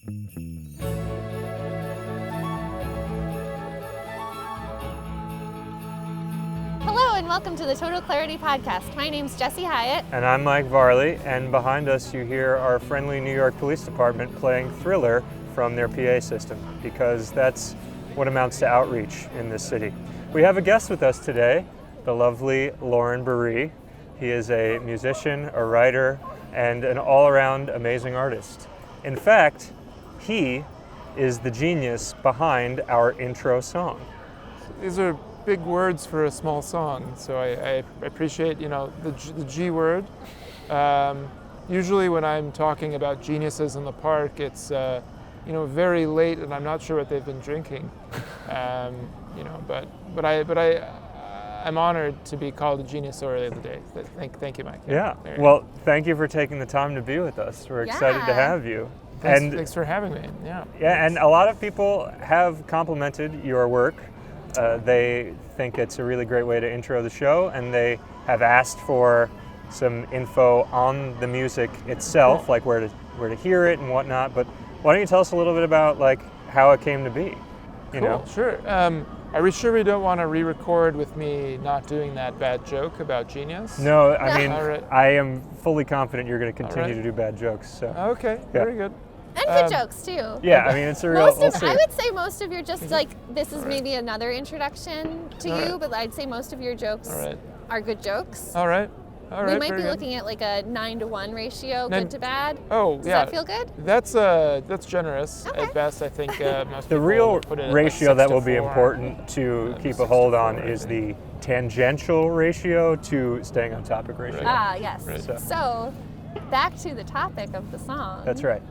Hello and welcome to the Total Clarity Podcast. My name's Jessie Hyatt. And I'm Mike Varley, and behind us you hear our friendly New York Police Department playing Thriller from their PA system, because that's what amounts to outreach in this city. We have a guest with us today, the lovely Loren Beri. He is a musician, a writer, and an all-around amazing artist. In fact, he is the genius behind our intro song. These are big words for a small song, so I appreciate, the G word. Usually when I'm talking about geniuses in the park, it's very late and I'm not sure what they've been drinking. But I'm honored to be called a genius earlier in the day. Thank you, Mike. Yeah. Well, thank you for taking the time to be with us. We're excited to have you. Thanks for having me. Yeah. Yeah, and a lot of people have complimented your work. They think it's a really great way to intro the show, and they have asked for some info on the music itself, like where to hear it and whatnot. But why don't you tell us a little bit about how it came to be? Sure. Are we sure we don't want to re-record with me not doing that bad joke about genius? No, I mean, right. I am fully confident you're going to continue to do bad jokes. So. Okay, very good. And good jokes too. Yeah, I mean, it's a real. I would say most of your this is maybe another introduction to you, but I'd say most of your jokes are good jokes. All right. We might be looking at a 9-to-1 ratio, good to bad. Oh, Does that feel good? That's generous at best. I think most the people real put it ratio at that will 6 to be 4. important to keep a hold on is the tangential ratio to staying on topic ratio. Ah, yes. Right. So, back to the topic of the song. That's right.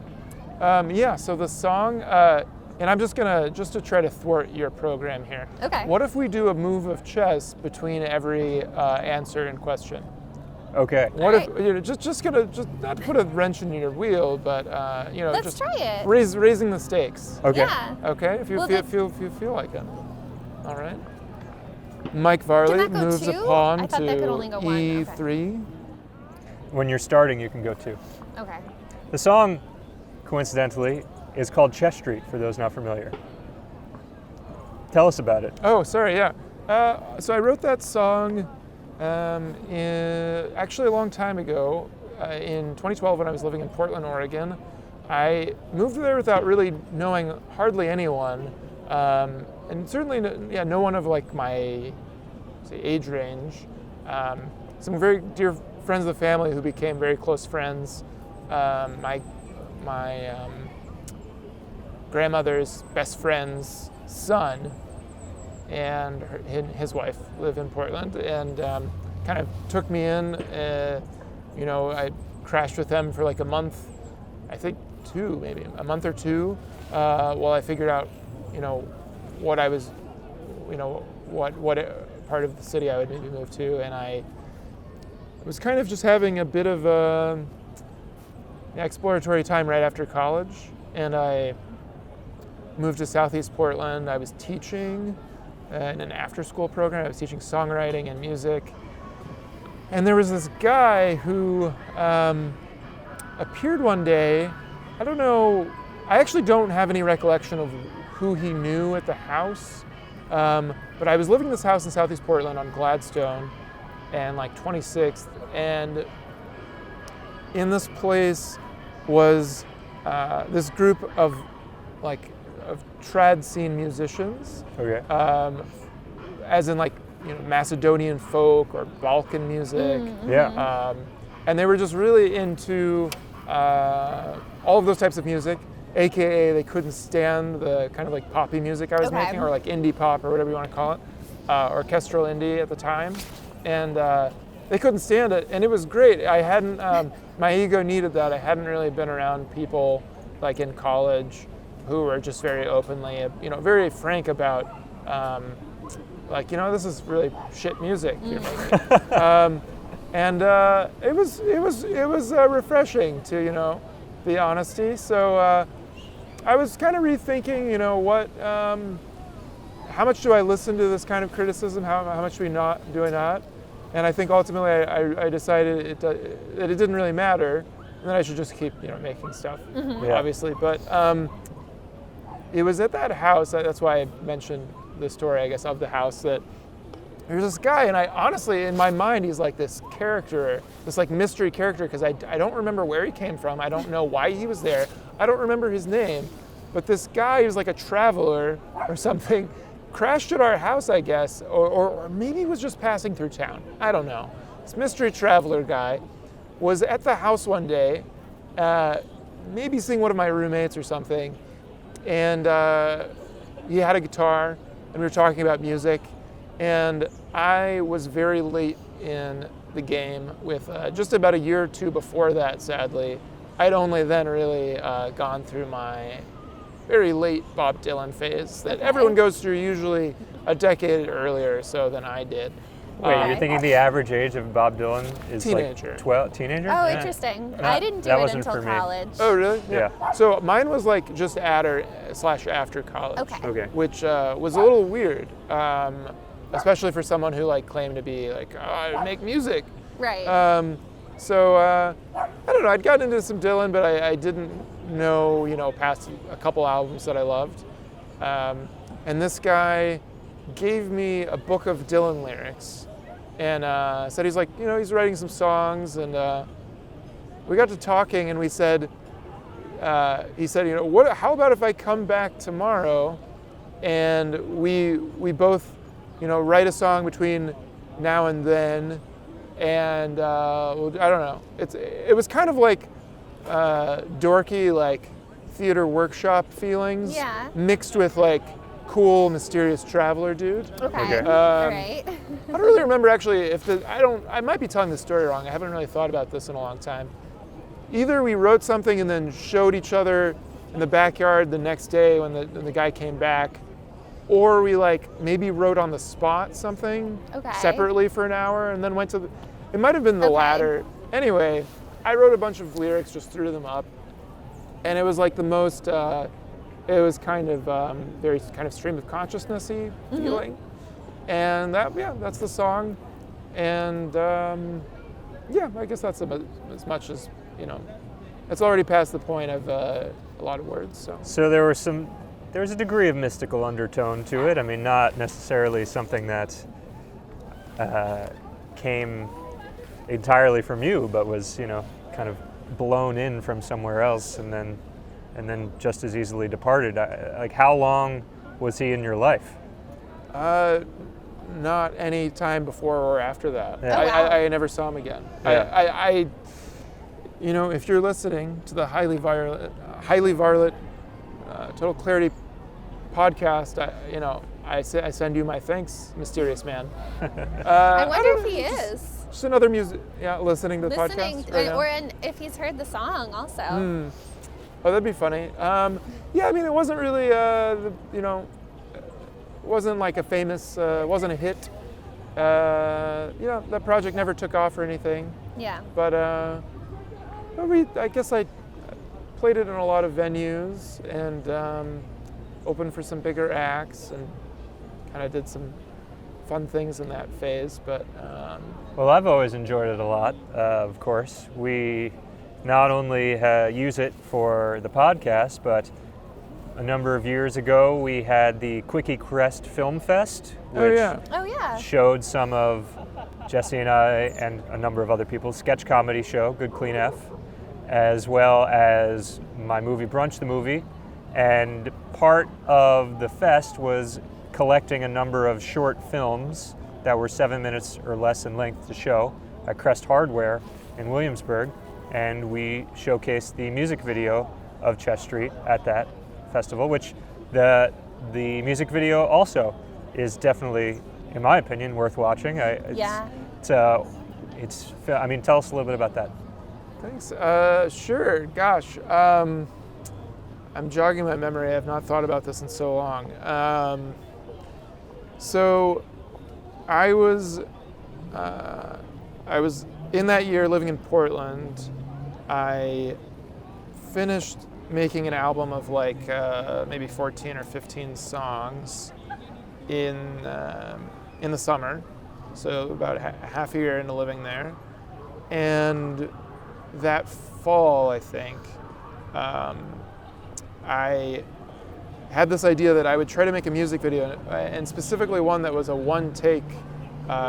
So the song, and I'm just to try to thwart your program here. Okay. What if we do a move of chess between every answer and question? Okay. What if just not to put a wrench in your wheel, but Let's just try it. raising the stakes. Okay. Yeah. Okay. If you feel like it. All right. Mike Varley Can that go moves a 2? pawn I thought to that could only go 1. E3. When you're starting, you can go 2. Okay. The song, coincidentally, is called Chess Street, for those not familiar. Tell us about it. Oh, sorry, yeah. So I wrote that song actually a long time ago, in 2012 when I was living in Portland, Oregon. I moved there without really knowing hardly anyone, and certainly no one of my age range. Some very dear friends of the family who became very close friends. My grandmother's best friend's son and his wife live in Portland, and kind of took me in. I crashed with them for a month, I think a month or two, while I figured out, what I was, what part of the city I would maybe move to, and I was kind of just having a bit of exploratory time right after college, and I moved to Southeast Portland. I was teaching in an after-school program. I was teaching songwriting and music, and there was this guy who appeared one day. I don't know. I actually don't have any recollection of who he knew at the house, but I was living in this house in Southeast Portland on Gladstone and 26th, and in this place was this group of trad scene musicians. Okay. As in Macedonian folk or Balkan music. Yeah. And they were just really into all of those types of music, aka they couldn't stand the kind of poppy music I was making, or indie pop or whatever you want to call it, orchestral indie at the time. And they couldn't stand it, and it was great. I hadn't, my ego needed that. I hadn't really been around people in college who were just very openly, very frank about, this is really shit music you're making. And it was refreshing to, the honesty. So I was kind of rethinking, how much do I listen to this kind of criticism? How much do I not? And I think ultimately I decided that it didn't really matter. and then I should just keep, making stuff, Yeah. obviously. But it was at that house, that's why I mentioned the story, I guess, of the house, that there's this guy, and I honestly, in my mind, he's like this character, this like mystery character, because I don't remember where he came from. I don't know why he was there. I don't remember his name. But this guy who's like a traveler or something crashed at our house, I guess, or maybe he was just passing through town. I don't know. This mystery traveler guy was at the house one day, maybe seeing one of my roommates or something, and he had a guitar, and we were talking about music, and I was very late in the game with just about a year or two before that, sadly. I'd only then really gone through my very late Bob Dylan phase that everyone goes through usually a decade earlier or so than I did. Wait, you're thinking the average age of Bob Dylan is teenager. like 12? Teenager? Oh, Yeah. interesting. I didn't do that it wasn't until for me. college. Oh, really? Yeah. So mine was like just at or / after college. Okay. Which was a little weird, especially for someone who like claimed to be like, I make music. Right. So I don't know. I'd gotten into some Dylan, but I didn't know, past a couple albums that I loved. And this guy gave me a book of Dylan lyrics, and said he's like, he's writing some songs, and we got to talking, and we said, he said, how about if I come back tomorrow, and we both, write a song between now and then. And I don't know. It was kind of like dorky, like theater workshop feelings, mixed with like cool, mysterious traveler dude. Okay. All right. I don't really remember actually I might be telling the story wrong. I haven't really thought about this in a long time. Either we wrote something and then showed each other in the backyard the next day when the guy came back, or we like maybe wrote on the spot something separately for an hour and then went to it might have been the latter. Anyway, I wrote a bunch of lyrics, just threw them up, and it was like the most, it was kind of very kind of stream of consciousness-y feeling. And that's the song. And I guess that's as much as, it's already past the point of a lot of words. So there's a degree of mystical undertone to it. I mean, not necessarily something that came entirely from you, but was, kind of blown in from somewhere else and then just as easily departed. Like, how long was he in your life? Not any time before or after that. Yeah. I never saw him again. Yeah. If you're listening to the Highly Varlet Total Clarity podcast, I send you my thanks, mysterious man. I wonder if he is. Just another listening to the podcast. Or if he's heard the song also. Oh, that'd be funny. It wasn't really, it wasn't like a famous, wasn't a hit. That project never took off or anything. Yeah. But I guess I played it in a lot of venues and opened for some bigger acts and kind of did some fun things in that phase. But well, I've always enjoyed it a lot. Of course, we not only use it for the podcast, but a number of years ago we had the Quickie Crest Film Fest, which showed some of Jesse and I and a number of other people's sketch comedy show, Good Clean F, as well as my movie Brunch the Movie. And part of the fest was collecting a number of short films that were 7 minutes or less in length to show at Crest Hardware in Williamsburg, and we showcased the music video of Chess Street at that festival, which the music video also is definitely, in my opinion, worth watching. Tell us a little bit about that. Thanks. Sure. Gosh. I'm jogging my memory. I have not thought about this in so long. So I was in that year living in Portland. I finished making an album of like maybe 14 or 15 songs in the summer. So about half a year into living there. And that fall, I think, I had this idea that I would try to make a music video, and specifically one that was a one-take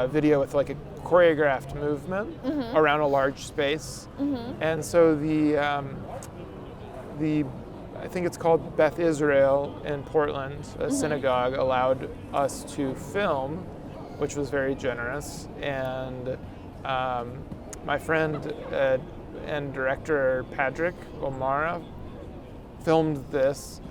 video with like a choreographed movement around a large space. And so I think it's called Beth Israel in Portland, a synagogue, allowed us to film, which was very generous. And my friend and director Patrick O'Mara filmed this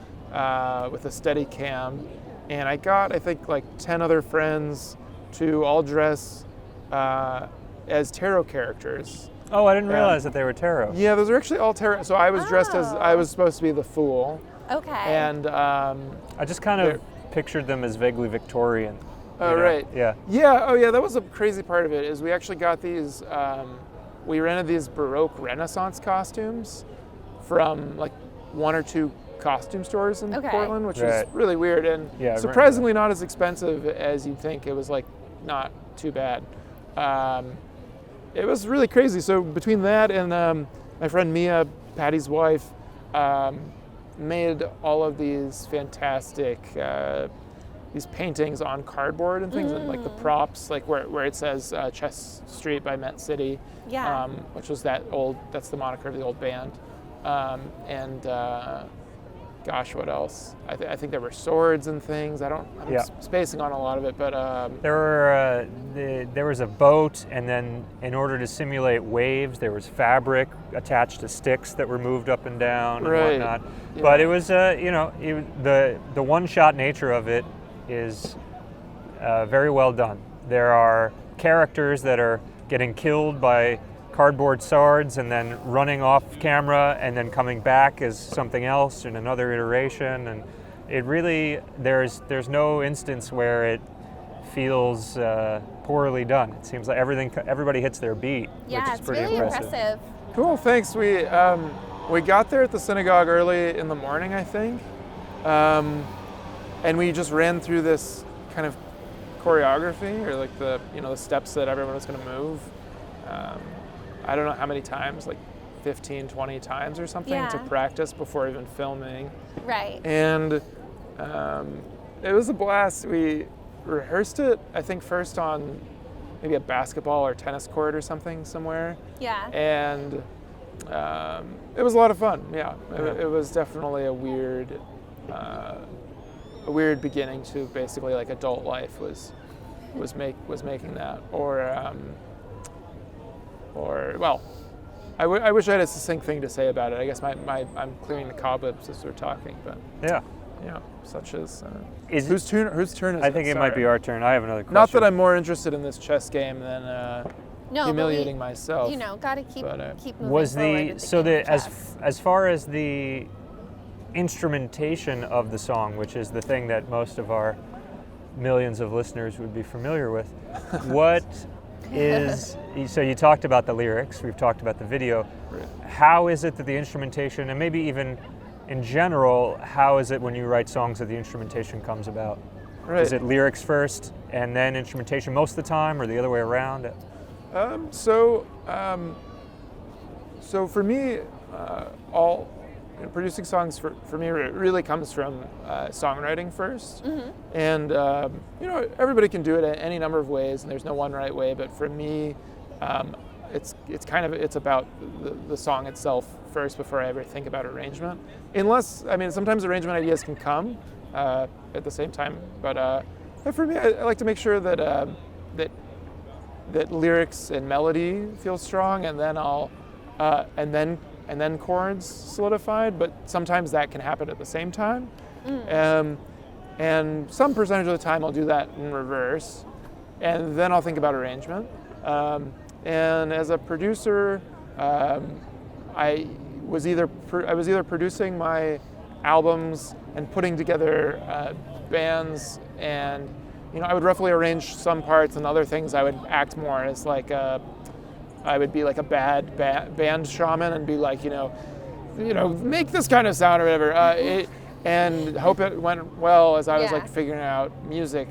with a steady cam, and I got, I think, like 10 other friends to all dress as tarot characters. Oh, I didn't realize that they were tarot. Yeah, those are actually all tarot. So I was dressed as, I was supposed to be the fool. Okay. And I just kind of pictured them as vaguely Victorian. Oh, right. Yeah. Yeah, oh yeah, that was a crazy part of it, is we actually got these, we rented these Baroque Renaissance costumes from like 1 or 2 costume stores in Portland, which was really weird and surprisingly not as expensive as you'd think. It was like not too bad. It was really crazy. So between that and my friend Mia, Patty's wife, made all of these fantastic these paintings on cardboard and things, and like the props, like where it says Chess Street by Met City, which was that's the moniker of the old band. Gosh, what else? I think there were swords and things. I'm spacing on a lot of it, but there was a boat, and then in order to simulate waves, there was fabric attached to sticks that were moved up and down and whatnot. Yeah. But it was, the one-shot nature of it is very well done. There are characters that are getting killed by cardboard swords and then running off camera and then coming back as something else in another iteration, and it really, there's no instance where it feels poorly done. It seems like everybody hits their beat, which is pretty really impressive. Cool, thanks. We got there at the synagogue early in the morning, I think, and we just ran through this kind of choreography, or like the steps that everyone was going to move. I don't know how many times, like 15, 20 times or something, to practice before even filming. Right. And it was a blast. We rehearsed it, I think, first on maybe a basketball or tennis court or something somewhere. Yeah. And it was a lot of fun. Yeah. It was definitely a weird beginning to basically like adult life was making that. I wish I had a succinct thing to say about it. I guess I'm clearing the cobwebs as we're talking, but such as whose turn is it? I think it might be our turn. I have another question. Not that I'm more interested in this chess game than humiliating myself. Gotta keep moving forward. As far as the instrumentation of the song, which is the thing that most of our millions of listeners would be familiar with, what so you talked about the lyrics, we've talked about the video. Right. How is it that the instrumentation, and maybe even in general, how is it when you write songs that the instrumentation comes about? Right. Is it lyrics first and then instrumentation most of the time, or the other way around? So for me, producing songs for me really comes from songwriting first, and everybody can do it any number of ways, and there's no one right way. But for me, it's about the song itself first before I ever think about arrangement. Unless, sometimes arrangement ideas can come at the same time. But for me, I like to make sure that that lyrics and melody feel strong, and then and then chords solidified, but sometimes that can happen at the same time. And some percentage of the time I'll do that in reverse, and then I'll think about arrangement. And as a producer, I was either producing my albums and putting together bands, and I would roughly arrange some parts, and other things I would act more as like I would be like a bad band shaman and be like, make this kind of sound or whatever, and hope it went well as I was like figuring out music,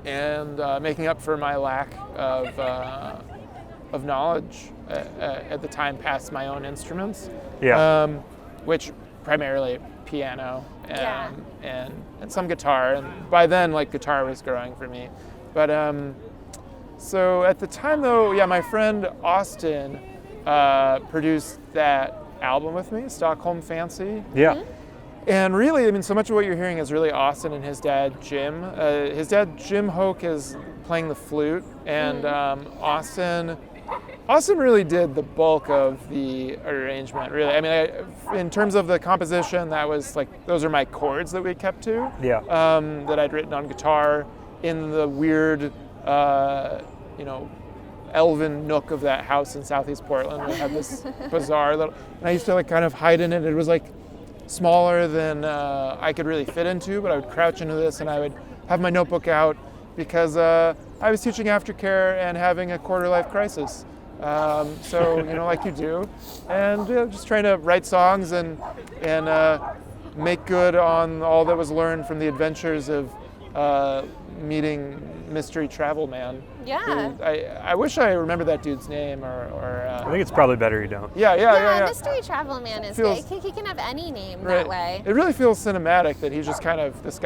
and making up for my lack of of knowledge at the time past my own instruments, which primarily piano and some guitar. And by then, like, guitar was growing for me. But so at the time, though, my friend Austin produced that album with me, Stockholm Fancy. Yeah. Mm-hmm. And really, I mean, so much of what you're hearing is really Austin and his dad, Jim. His dad, Jim Hoke, is playing the flute, and Austin really did the bulk of the arrangement, really. I mean, in terms of the composition, that was like, those are my chords that we kept to, that I'd written on guitar in the weird, elven nook of that house in Southeast Portland. We had this bizarre little, and I used to like kind of hide in it. It was like smaller than I could really fit into, but I would crouch into this and I would have my notebook out because I was teaching aftercare and having a quarter-life crisis. So, like you do, and just trying to write songs and make good on all that was learned from the adventures of meeting Mystery Travel Man. Yeah. I wish I remember that dude's name or I think it's probably better you don't. Yeah. Mystery Travel Man is good. He can have any name that way. It really feels cinematic that he's just kind of, this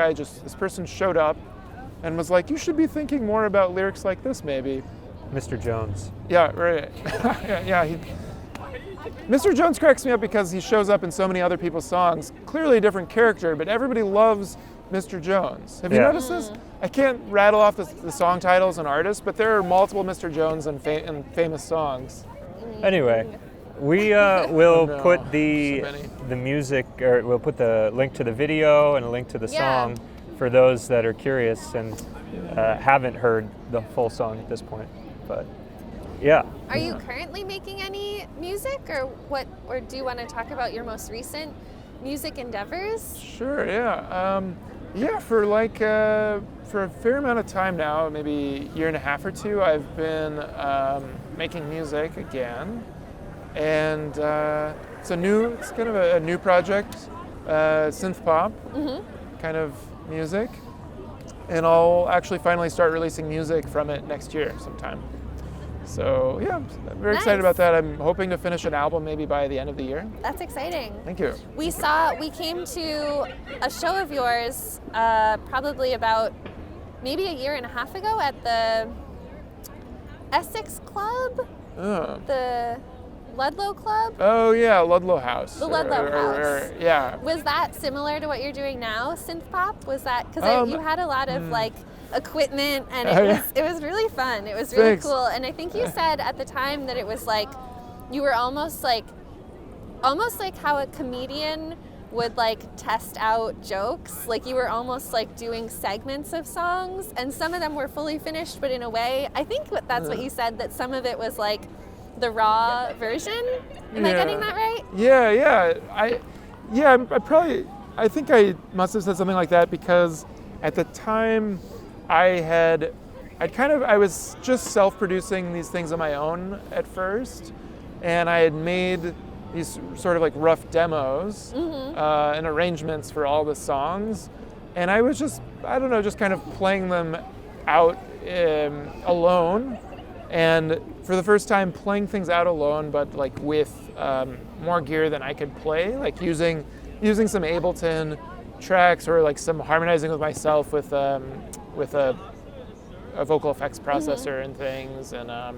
person showed up and was like, you should be thinking more about lyrics like this, maybe. Mr. Jones. Yeah, right. Mr. Jones cracks me up because he shows up in so many other people's songs. Clearly a different character, but everybody loves Mr. Jones. Have you noticed this? I can't rattle off the song titles and artists, but there are multiple Mr. Jones and famous songs. Anyway, we will put the music, or we'll put the link to the video and a link to the song for those that are curious and haven't heard the full song at this point. But yeah. Are you currently making any music, or what? Or do you want to talk about your most recent music endeavors? Sure. Yeah. For for a fair amount of time now, maybe a year and a half or two, I've been making music again, and it's kind of a new project, synth pop kind of music, and I'll actually finally start releasing music from it next year sometime. So yeah, I'm very excited about that. I'm hoping to finish an album maybe by the end of the year. That's exciting. Thank you. We came to a show of yours probably about maybe a year and a half ago at the Essex Club, the Ludlow Club. Oh yeah, Ludlow House. The Ludlow House. Yeah. Was that similar to what you're doing now, synth pop? Was that, because you had a lot of like equipment, and it was really fun. It was really cool. And I think you said at the time that it was like you were almost like how a comedian would like test out jokes. Like you were almost like doing segments of songs, and some of them were fully finished, but in a way, I think that's what you said, that some of it was like the raw version. Am I getting that right? Yeah. I think I must have said something like that because at the time I was just self-producing these things on my own at first, and I had made these sort of like rough demos and arrangements for all the songs, and I was just kind of playing them out alone, and for the first time playing things out alone, but like with more gear than I could play, like using some Ableton tracks or like some harmonizing with myself with a vocal effects processor and things, and I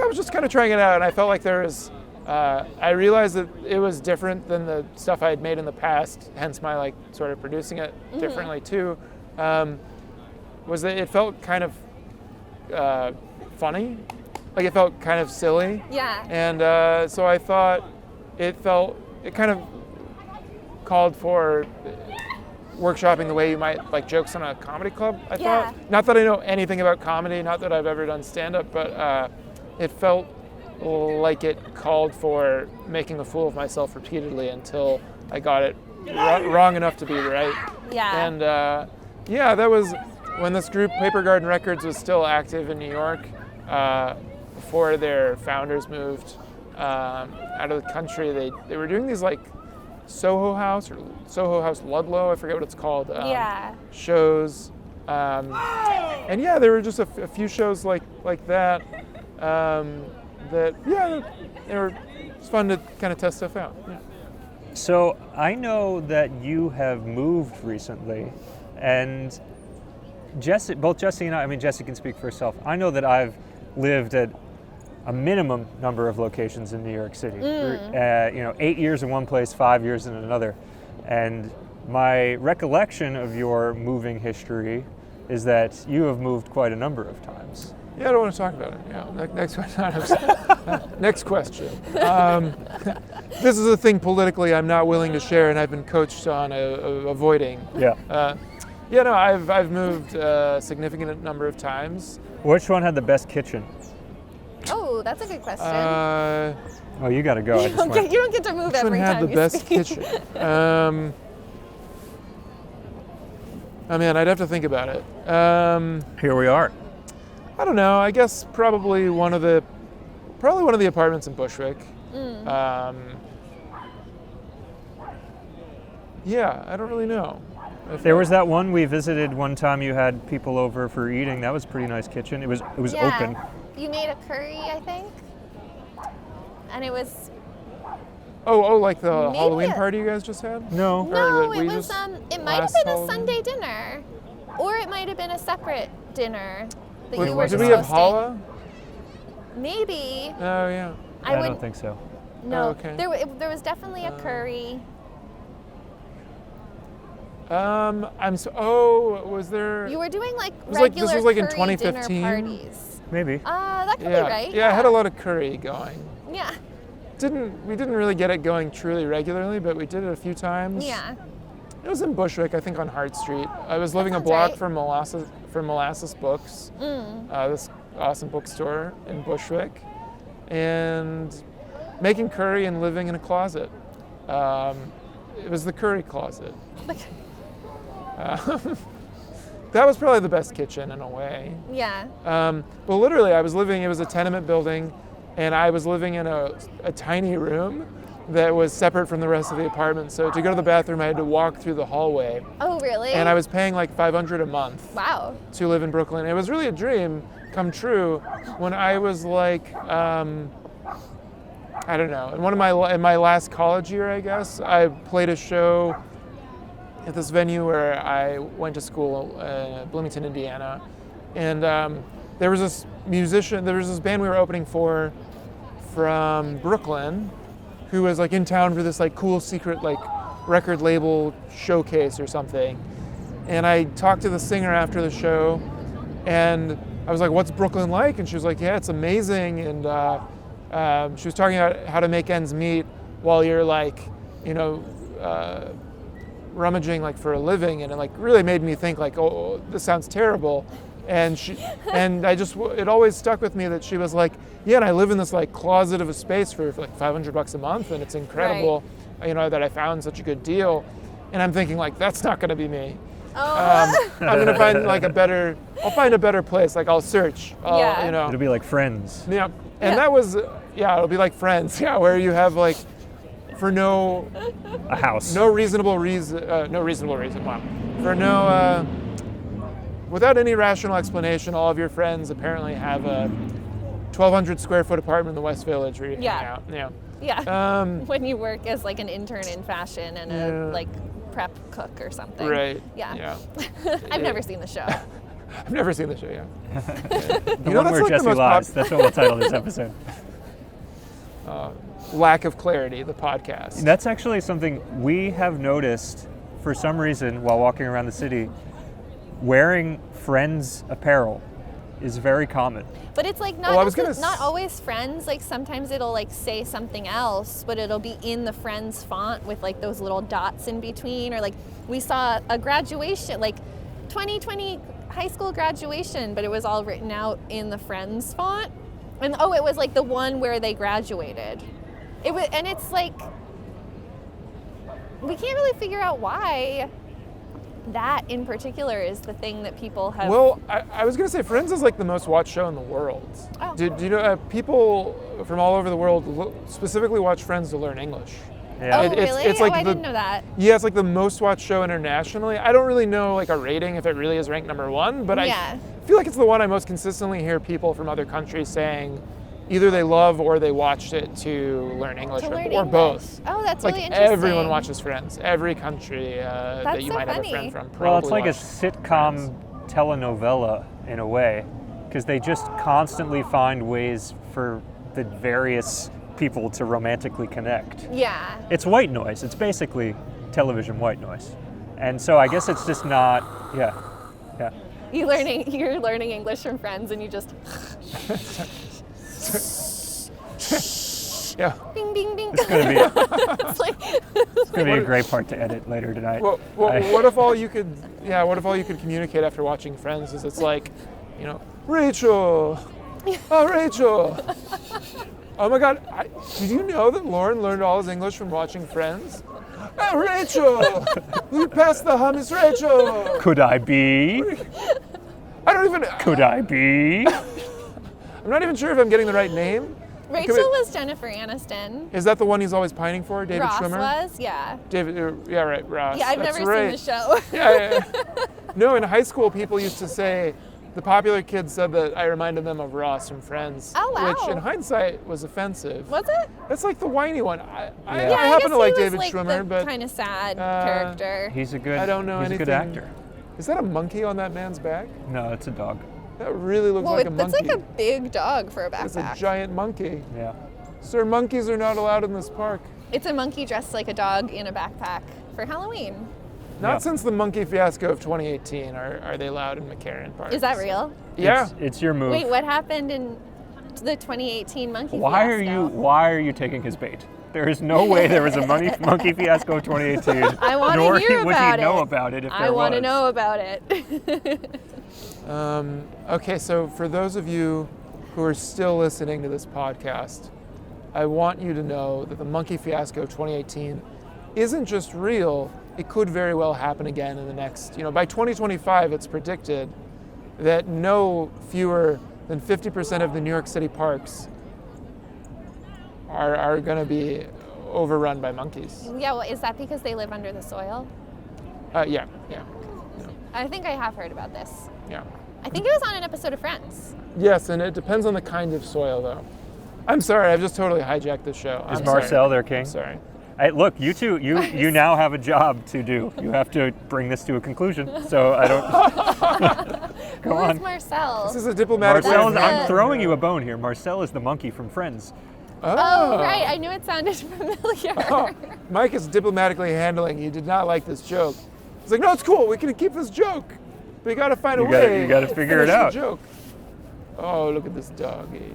was just kind of trying it out, and I felt like there was I realized that it was different than the stuff I had made in the past, hence my like sort of producing it differently too, was that it felt kind of funny, like it felt kind of silly, and so I thought it kind of called for workshopping the way you might like jokes on a comedy club, I thought. Not that I know anything about comedy, not that I've ever done stand-up, but it felt like it called for making a fool of myself repeatedly until I got it wrong enough to be right. Yeah. And that was when this group, Paper Garden Records, was still active in New York, before their founders moved out of the country. They were doing these like Soho House Ludlow, I forget what it's called, shows, and there were just a few shows like that, it's fun to kind of test stuff out. Yeah. So I know that you have moved recently, and both Jesse and I mean, Jesse can speak for herself. I know that I've lived at a minimum number of locations in New York City. 8 years in one place, 5 years in another. And my recollection of your moving history is that you have moved quite a number of times. Yeah, I don't want to talk about it. Yeah, next question. Next question. This is a thing politically I'm not willing to share, and I've been coached on avoiding. Yeah. I've moved a significant number of times. Which one had the best kitchen? Oh, that's a good question. Oh, you got to go. You don't get to move every time had the best kitchen? I'd have to think about it. Here we are. I don't know. I guess probably one of the apartments in Bushwick. I don't really know. There was that one we visited one time. You had people over for eating. That was a pretty nice kitchen. It was open. You made a curry, I think, and it was. Oh, like the Halloween party you guys just had? No. No, it was. It might have been a Sunday dinner, or it might have been a separate dinner that you were just hosting. Did we have challah? Maybe. Oh yeah. I don't think so. No. Oh, okay. There was definitely a curry. Was there? You were doing this was like in curry 2015? dinner parties. Maybe. That could be right. Yeah, I had a lot of curry going. Yeah. We didn't really get it going truly regularly, but we did it a few times. Yeah. It was in Bushwick, I think on Hart Street. I was living a block from Molasses Books, this awesome bookstore in Bushwick, and making curry and living in a closet. It was the curry closet. That was probably the best kitchen in a way. Yeah. But literally, it was a tenement building, and I was living in a tiny room that was separate from the rest of the apartment. So to go to the bathroom, I had to walk through the hallway. Oh, really? And I was paying like $500 a month. Wow. To live in Brooklyn. It was really a dream come true when I was like, I don't know, in my last college year, I guess, I played a show at this venue where I went to school, Bloomington, Indiana, and there was this band we were opening for from Brooklyn, who was like in town for this like cool secret like record label showcase or something. And I talked to the singer after the show, and I was like, "What's Brooklyn like?" And she was like, "Yeah, it's amazing." And she was talking about how to make ends meet while you're like, rummaging like for a living, and it like really made me think like, oh, this sounds terrible. And it always stuck with me that she was like, yeah, and I live in this like closet of a space for like $500 a month, and it's incredible, that I found such a good deal. And I'm thinking like, that's not going to be me. Oh. I'm going to find I'll find a better place. Like I'll search, It'll be like Friends. Yeah. And that was, it'll be like Friends. Yeah. Where you have like, for a house. No reasonable reason. Wow. Without any rational explanation, all of your friends apparently have a 1,200 square foot apartment in the West Village where you hang out. Yeah. Yeah. When you work as like an intern in fashion and a like prep cook or something. Right. Yeah. I've never seen the show. I've never seen the show. Yeah. The one where Jesse lies. That's what we'll title this episode. Lack of clarity, the podcast. That's actually something we have noticed for some reason while walking around the city. Wearing Friends apparel is very common. But it's like not always Friends. Like sometimes it'll like say something else, but it'll be in the Friends font with like those little dots in between. Or like we saw a graduation, like 2020 high school graduation, but it was all written out in the Friends font. And it was like the one where they graduated. It was, and it's like we can't really figure out why that in particular is the thing that people have. Well, I was going to say Friends is like the most watched show in the world. Oh. Do you know people from all over the world specifically watch Friends to learn English? Yeah. Oh, really? It's like I didn't know that. Yeah, it's like the most watched show internationally. I don't really know like a rating if it really is ranked number 1, but I feel like it's the one I most consistently hear people from other countries saying either they love or they watched it to learn English or both. Oh, that's like really interesting. Everyone watches Friends. Every country that you might have a friend from probably Well, it's like a watched sitcom Friends. telenovela in a way, because they just constantly find ways for the various people to romantically connect. Yeah. It's white noise. It's basically television white noise. And so I guess it's just not, yeah. You're learning English from Friends and you just Yeah. Bing, bing, bing. It's going to be it's gonna be a great part to edit later tonight. Well, what if all you could communicate after watching Friends is it's like, Rachel, oh Rachel, oh my God, did you know that Loren learned all his English from watching Friends? Oh, Rachel, we passed the hummus, Rachel. Could I be? I don't even. Could I be? I'm not even sure if I'm getting the right name. Rachel was Jennifer Aniston. Is that the one he's always pining for, David Ross Schwimmer? was, yeah. Yeah, right, Ross. Yeah, I've That's never right. seen the show. Yeah. No, in high school, people used to say, the popular kids said that I reminded them of Ross from Friends. Oh, wow. Which, in hindsight, was offensive. Was it? That's like the whiny one. I I happen to like guess he David was Schwimmer, the but kind of sad character. He's a good. I don't know he's anything. a good actor. Is that a monkey on that man's back? No, it's a dog. That really looks Well, like a that's monkey. like a big dog for a It's a backpack. giant monkey. Yeah. Sir, monkeys are not allowed in this park. It's a monkey dressed like a dog in a backpack for Halloween. Not Yeah. since the Monkey Fiasco of 2018 are they allowed in McCarran Park. Is that real? Yeah. It's your move. Wait, what happened in the 2018 Monkey Why Fiasco? are you taking his bait? There is no way there was a Monkey Fiasco 2018. I want nor to hear would about he know it. about it if I there want to was. know about it. Okay, so for those of you who are still listening to this podcast, I want you to know that the Monkey Fiasco 2018 isn't just real, it could very well happen again in the next, by 2025 it's predicted that no fewer than 50% of the New York City parks are going to be overrun by monkeys. Yeah, well, is that because they live under the soil? Yeah. I think I have heard about this. Yeah. I think it was on an episode of Friends. Yes, and it depends on the kind of soil, though. I'm sorry, I've just totally hijacked the show. Is I'm Marcel sorry. their king? I'm sorry. Hey, look, you two, you now have a job to do. You have to bring this to a conclusion. So I don't. Go on. Who's Marcel? This is a diplomatic way of I'm throwing you a bone here. Marcel is the monkey from Friends. Oh, right. I knew it sounded familiar. Oh, Mike is diplomatically handling. He did not like this joke. He's like, no, it's cool. We can keep this joke. But you got to find a way. You gotta figure it finish the out. Joke. Oh, look at this doggy.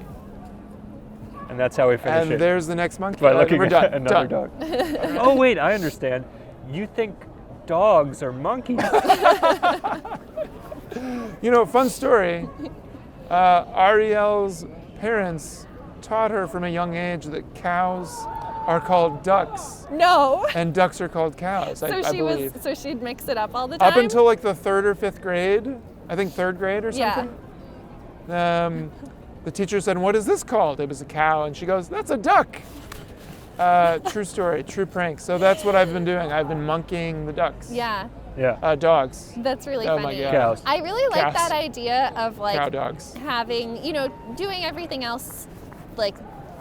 And that's how we finish it. And there's the next monkey. By looking We're at done. another Done. dog. Oh, wait, I understand. You think dogs are monkeys? Fun story. Ariel's parents taught her from a young age that cows are called ducks No. and ducks are called cows. I believe. So she'd mix it up all the time. Up until like the 3rd or 5th grade, I think 3rd grade or something. The teacher said, "What is this called?" It was a cow, and she goes, "That's a duck." True story, true prank. So that's what I've been doing. I've been monkeying the ducks. Yeah. Yeah. Dogs. That's really Oh my funny. God. Cows. I really like Cows. that idea of like Cow dogs. having, doing everything else like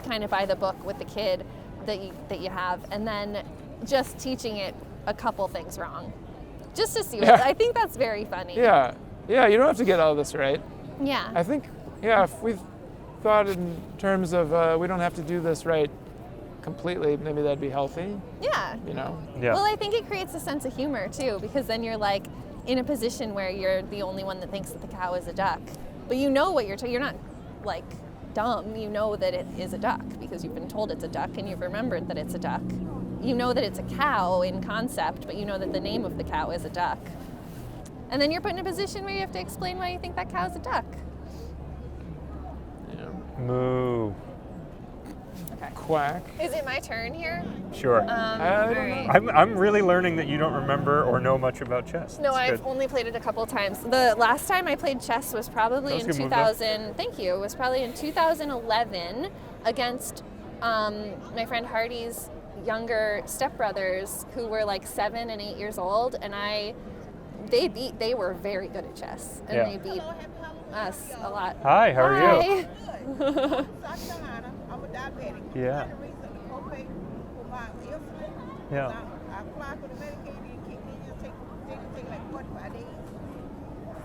kind of by the book with the kid that you have, and then just teaching it a couple things wrong. Just to see what Yeah. I think that's very funny. Yeah, you don't have to get all this right. Yeah. I think, if we thought in terms of we don't have to do this right completely, maybe that'd be healthy, Yeah. Yeah. Well, I think it creates a sense of humor too, because then you're like in a position where you're the only one that thinks that the cow is a duck, but you know what you're not like dumb. You know that it is a duck because you've been told it's a duck and you've remembered that it's a duck. You know that it's a cow in concept, but you know that the name of the cow is a duck. And then you're put in a position where you have to explain why you think that cow's a duck. Moo. Okay. Quack. Is it my turn here? Sure. don't All right. I'm really learning that you don't remember or know much about chess. No, That's I've good. only played it a couple of times. The last time I played chess was probably That was in a good move, 2000. Thank you. It was probably in 2011 against my friend Hardy's younger stepbrothers who were like 7 and 8 years old, and they were very good at chess, and they beat us a lot. Hi, how are you? Hi. I'm a diabetic. Yeah. I applied for the Medicaid and kicked me. It take like 45 days.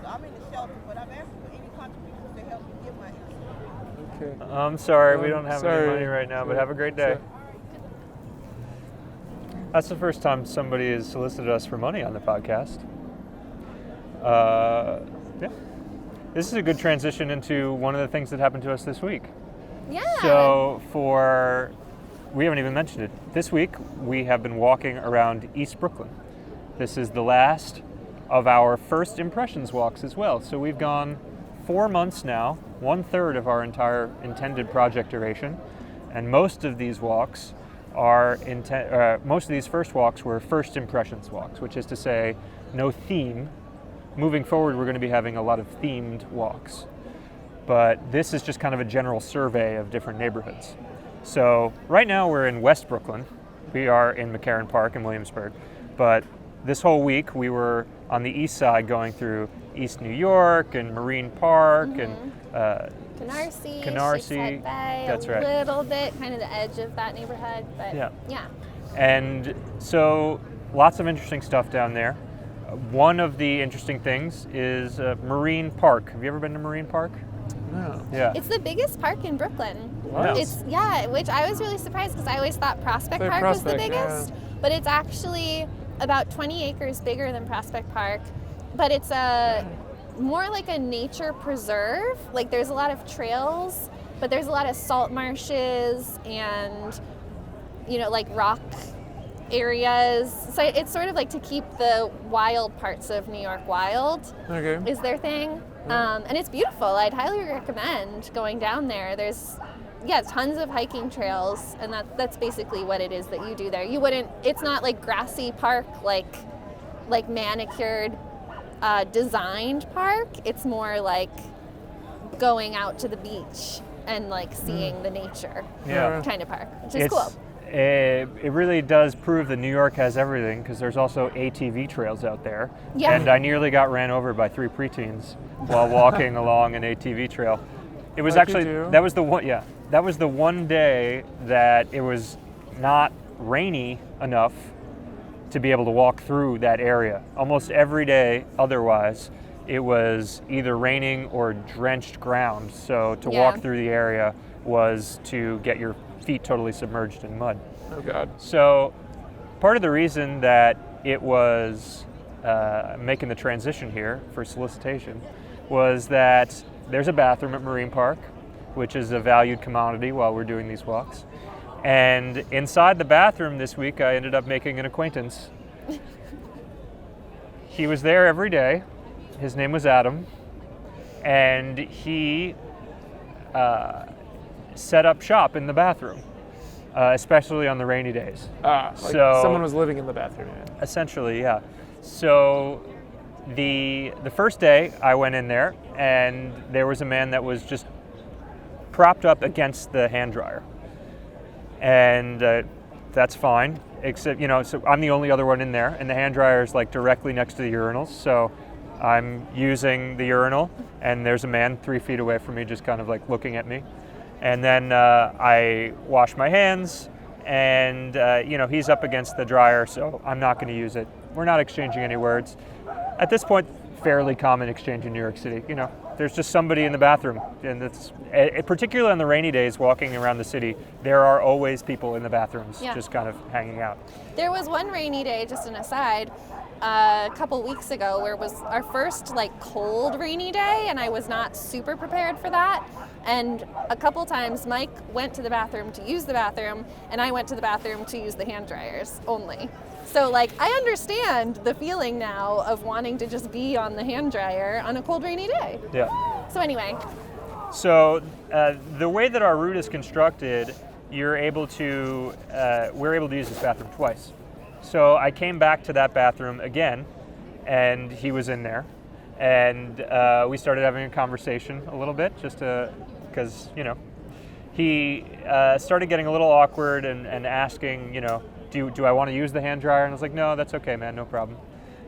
So I'm in the shelter, but I'm asking for any contributions to help me get my insulin. Okay. I'm sorry, we don't have any money right now, but have a great day. That's the first time somebody has solicited us for money on the podcast. Yeah. This is a good transition into one of the things that happened to us this week. Yeah. So we haven't even mentioned it. This week, we have been walking around East Brooklyn. This is the last of our first impressions walks as well. So we've gone 4 months now, 1/3 of our entire intended project duration, and most of these walks most of these first walks were first impressions walks, which is to say, no theme. Moving forward, we're going to be having a lot of themed walks. But this is just kind of a general survey of different neighborhoods. So right now we're in West Brooklyn. We are in McCarran Park in Williamsburg. But this whole week we were on the east side going through East New York and Marine Park and Canarsie. Bay, That's right. A little bit, kind of the edge of that neighborhood, but yeah. And so lots of interesting stuff down there. One of the interesting things is Marine Park. Have you ever been to Marine Park? No. Yeah. It's the biggest park in Brooklyn. Wow. Which I was really surprised because I always thought Prospect Park was the biggest, but it's actually about 20 acres bigger than Prospect Park. But it's more like a nature preserve. Like there's a lot of trails, but there's a lot of salt marshes and like rock areas. So it's sort of like to keep the wild parts of New York wild. Okay. Is their thing. And it's beautiful. I'd highly recommend going down there. There's tons of hiking trails, and that's basically what it is that you do there. It's not like grassy park, like manicured, designed park. It's more like going out to the beach and like seeing the nature kind of park, which is cool. It really does prove that New York has everything, because there's also ATV trails out there. Yeah. And I nearly got ran over by 3 preteens while walking along an ATV trail. It was that was the one day that it was not rainy enough to be able to walk through that area. Almost every day otherwise, it was either raining or drenched ground. So to walk through the area was to get your feet totally submerged in mud. Oh God. So part of the reason that it was making the transition here for solicitation was that there's a bathroom at Marine Park, which is a valued commodity while we're doing these walks. And inside the bathroom this week, I ended up making an acquaintance. He was there every day. His name was Adam. And he set up shop in the bathroom, especially on the rainy days. So someone was living in the bathroom. Essentially, yeah. So the first day I went in there, and there was a man that was just propped up against the hand dryer. And that's fine, except, so I'm the only other one in there, and the hand dryer is like directly next to the urinals. So I'm using the urinal, and there's a man 3 feet away from me just kind of like looking at me. And then I wash my hands, and he's up against the dryer, so I'm not going to use it. We're not exchanging any words. At this point, fairly common exchange in New York City. There's just somebody in the bathroom, and it's particularly on the rainy days walking around the city, there are always people in the bathrooms just kind of hanging out. There was one rainy day, just an aside, a couple weeks ago where it was our first like cold rainy day, and I was not super prepared for that. And a couple times Mike went to the bathroom to use the bathroom, and I went to the bathroom to use the hand dryers only. So like I understand the feeling now of wanting to just be on the hand dryer on a cold rainy day. Yeah. So anyway. So the way that our route is constructed, we're able to use this bathroom twice. So I came back to that bathroom again, and he was in there, and we started having a conversation a little bit, just because he started getting a little awkward and asking, do I want to use the hand dryer? And I was like, no, that's okay, man, no problem.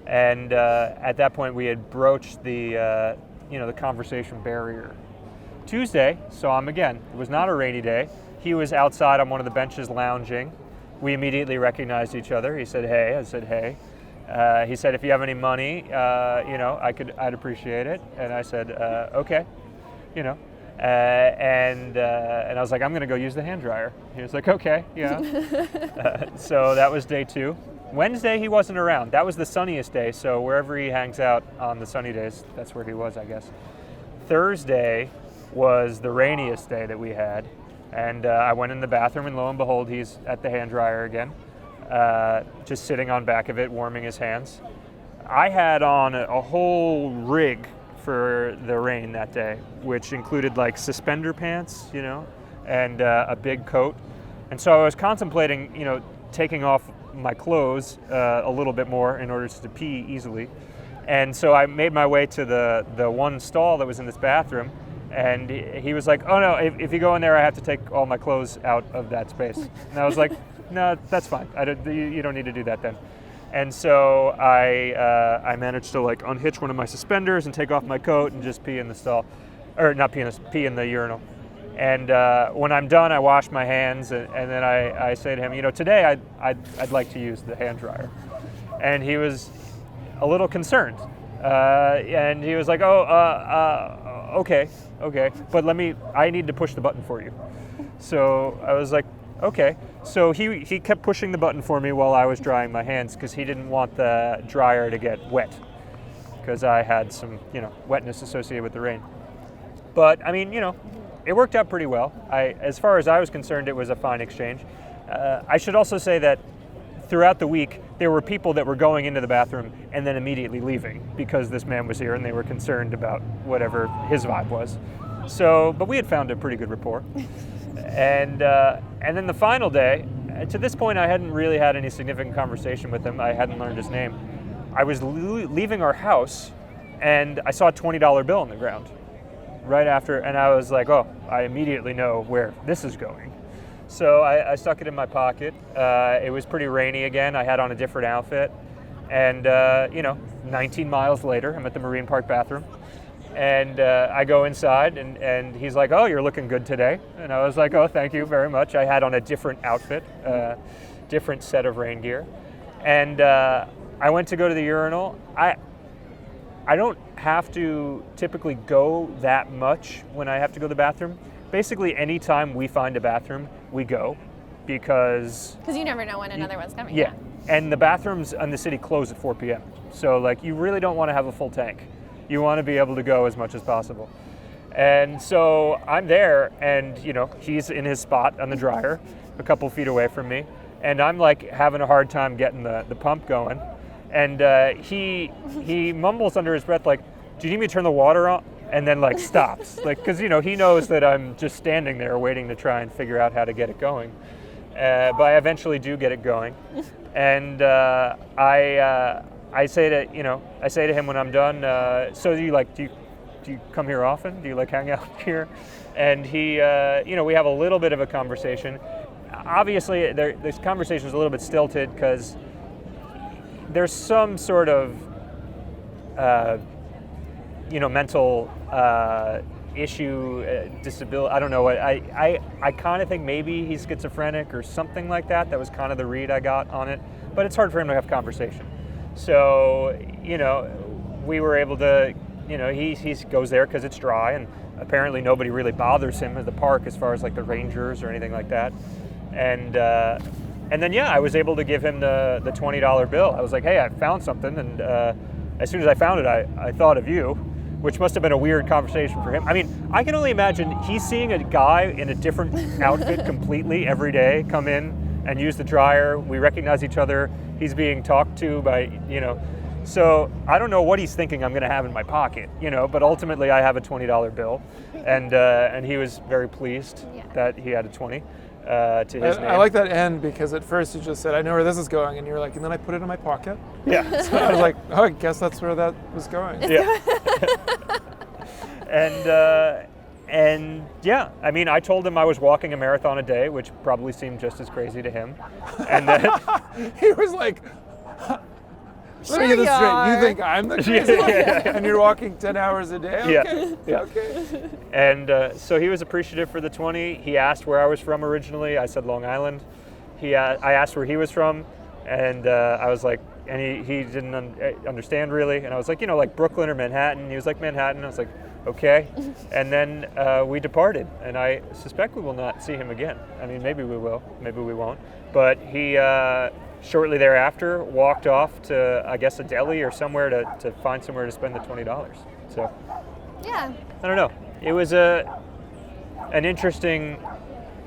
And at that point, we had broached the conversation barrier. Tuesday, saw him again. It was not a rainy day. He was outside on one of the benches lounging. We immediately recognized each other. He said, hey. I said, hey. He said, if you have any money, I'd appreciate it. And I said, okay, and I was like, I'm going to go use the hand dryer. He was like, okay, yeah. So that was day 2. Wednesday, he wasn't around. That was the sunniest day, so wherever he hangs out on the sunny days, that's where he was, I guess. Thursday was the rainiest day that we had, and I went in the bathroom, and lo and behold, he's at the hand dryer again, just sitting on back of it, warming his hands. I had on a whole rig for the rain that day, which included like suspender pants, and a big coat. And so I was contemplating, taking off my clothes a little bit more in order to pee easily. And so I made my way to the one stall that was in this bathroom, and he was like, oh no, if you go in there, I have to take all my clothes out of that space. And I was like, no, that's fine. You don't need to do that then. And so I managed to like unhitch one of my suspenders and take off my coat and just pee in the stall, or not pee in the urinal. And when I'm done, I wash my hands, and then I say to him, today I'd like to use the hand dryer. And he was a little concerned, and he was like, okay, but I need to push the button for you. So I was like, okay. So he kept pushing the button for me while I was drying my hands, because he didn't want the dryer to get wet, because I had some wetness associated with the rain. But I mean, it worked out pretty well. As far as I was concerned, it was a fine exchange. I should also say that throughout the week, there were people that were going into the bathroom and then immediately leaving because this man was here and they were concerned about whatever his vibe was. But we had found a pretty good rapport. And then the final day, to this point, I hadn't really had any significant conversation with him. I hadn't learned his name. I was leaving our house, and I saw a $20 bill on the ground right after, and I was like, oh, I immediately know where this is going. So I stuck it in my pocket. It was pretty rainy again. I had on a different outfit. And, 19 miles later, I'm at the Marine Park bathroom. And I go inside, and he's like, oh, you're looking good today. And I was like, oh, thank you very much. I had on a different outfit, different set of rain gear. And I went to go to the urinal. I don't have to typically go that much when I have to go to the bathroom. Basically, anytime we find a bathroom, we go, because you never know when another one's coming. Yeah, and the bathrooms in the city close at 4 p.m. So, you really don't want to have a full tank. You want to be able to go as much as possible. And so I'm there, and, he's in his spot on the dryer, a couple feet away from me, and I'm, having a hard time getting the pump going. And he mumbles under his breath, do you need me to turn the water on? And then stops, because he knows that I'm just standing there waiting to try and figure out how to get it going. But I eventually do get it going, and I say to him when I'm done, so do you come here often? Do you hang out here? And he we have a little bit of a conversation. Obviously, this conversation is a little bit stilted because there's some sort of mental issue, disability. I don't know what. I kind of think maybe he's schizophrenic or something like that. That was kind of the read I got on it. But it's hard for him to have conversation. So, we were able to, he goes there because it's dry, and apparently nobody really bothers him at the park as far as the rangers or anything like that. And then, I was able to give him the $20 bill. I was like, hey, I found something. And as soon as I found it, I thought of you, which must have been a weird conversation for him. I mean, I can only imagine he's seeing a guy in a different outfit completely every day come in and use the dryer. We recognize each other. He's being talked to by, so I don't know what he's thinking I'm going to have in my pocket, but ultimately I have a $20 bill, and he was very pleased that he had a 20 to his name. I like that end, because at first you just said, I know where this is going, and you're like, and then I put it in my pocket. Yeah. So I was like, oh, I guess that's where that was going. Yeah. And And yeah, I mean, I told him I was walking a marathon a day, which probably seemed just as crazy to him. And then he was like, let me get this straight. You think I'm the crazy one? And you're walking 10 hours a day? Okay. Yeah. Okay. And so he was appreciative for the 20. He asked where I was from originally. I said Long Island. I asked where he was from, and I was like, and he didn't understand really. And I was like, like Brooklyn or Manhattan. He was like, Manhattan. I was like, okay. And then we departed, and I suspect we will not see him again. I mean, maybe we will, maybe we won't. But he, shortly thereafter, walked off to, I guess, a deli or somewhere to find somewhere to spend the $20. So, yeah. I don't know. It was an interesting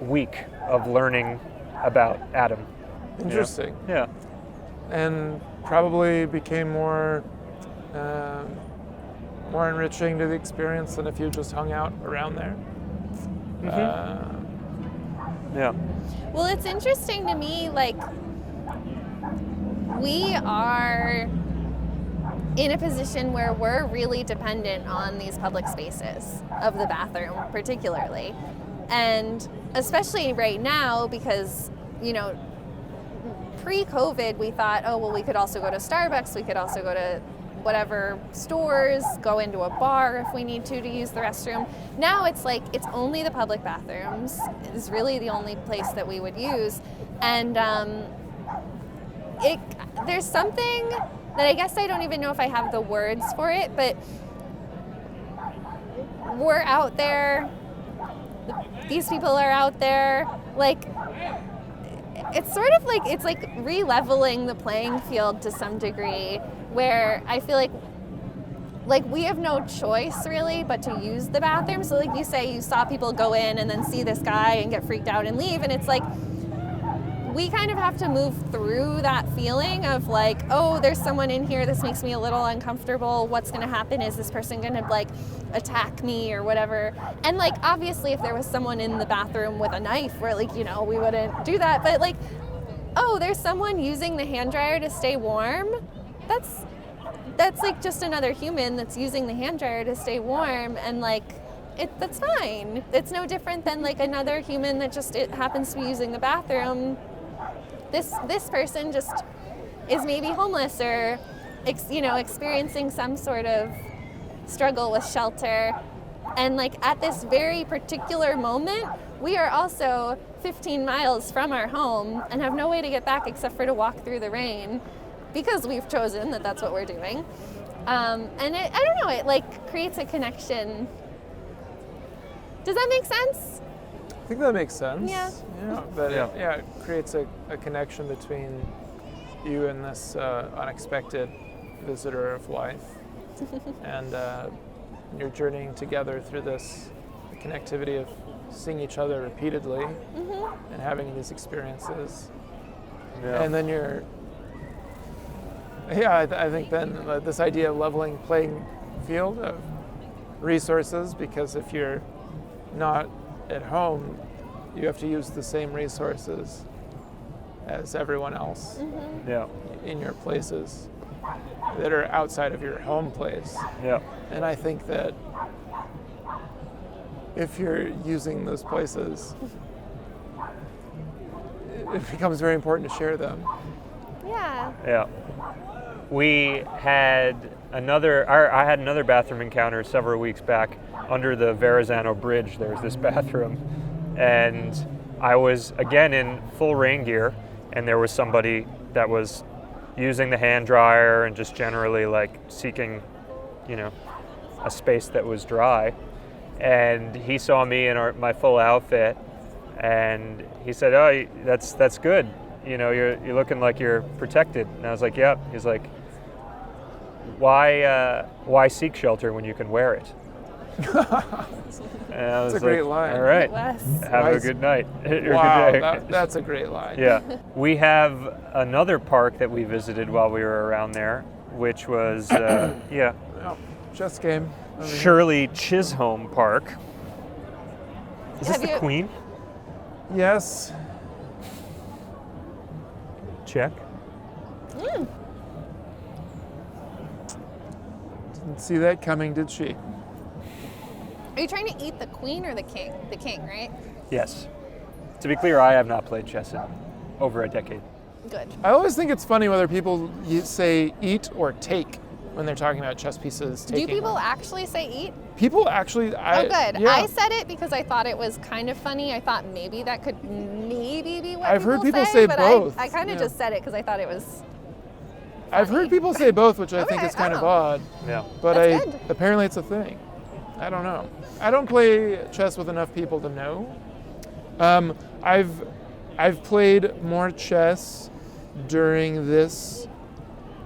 week of learning about Adam. Interesting. Yeah. And probably became more enriching to the experience than if you just hung out around there. Yeah. Well, it's interesting to me, like, we are in a position where we're really dependent on these public spaces of the bathroom, particularly. And especially right now, because, pre-COVID, we thought, oh, well, we could also go to Starbucks, we could also go to whatever stores, go into a bar if we need to use the restroom. Now it's like, it's only the public bathrooms is really the only place that we would use. And there's something that I guess I don't even know if I have the words for it, but we're out there, these people are out there, like, it's sort of like, it's like re-leveling the playing field to some degree, where I feel like we have no choice really but to use the bathroom. So like you say, you saw people go in and then see this guy and get freaked out and leave, and it's like, we kind of have to move through that feeling of like, oh, there's someone in here, this makes me a little uncomfortable, what's gonna happen? Is this person gonna like attack me or whatever? And like, obviously if there was someone in the bathroom with a knife, we're like, we wouldn't do that. But like, oh, there's someone using the hand dryer to stay warm. That's like just another human that's using the hand dryer to stay warm, and like, that's fine. It's no different than like another human that just happens to be using the bathroom. This person just is maybe homeless or experiencing some sort of struggle with shelter. And like at this very particular moment, we are also 15 miles from our home and have no way to get back except for to walk through the rain, because we've chosen that that's what we're doing. And I don't know, it like creates a connection. Does that make sense? I think that makes sense. Yeah. It creates a connection between you and this unexpected visitor of life. And you're journeying together through this connectivity of seeing each other repeatedly and having these experiences. Yeah. And then I think then this idea of leveling playing field of resources, because if you're not at home, you have to use the same resources as everyone else in your places that are outside of your home place. Yeah. And I think that if you're using those places, it becomes very important to share them. Yeah. Yeah. We had I had another bathroom encounter several weeks back under the Verrazano Bridge. There's this bathroom, and I was again in full rain gear, and there was somebody that was using the hand dryer and just generally like seeking, a space that was dry. And he saw me in my full outfit, and he said, "Oh, that's good. You're looking like you're protected." And I was like, "Yep." He's like, "Why seek shelter when you can wear it?" That's a great line. All right. Have a good night. Wow, good day. That's a great line. Yeah. We have another park that we visited while we were around there, which was Just came. Shirley Chisholm Park. Is this the Queen? Yes. Check. Didn't see that coming, did she? Are you trying to eat the queen or the king? The king, right? Yes. To be clear, I have not played chess in over a decade. Good. I always think it's funny whether people say eat or take when they're talking about chess pieces. Do people actually say eat? People actually. Oh, good. Yeah. I said it because I thought it was kind of funny. I thought maybe that could maybe be what I've heard people say say both. I kind of just said it because I thought it was funny. I've heard people say both, which I think Okay, is kind of oh. odd. Yeah. But That's good. apparently it's a thing. I don't know. I don't play chess with enough people to know. I've played more chess during this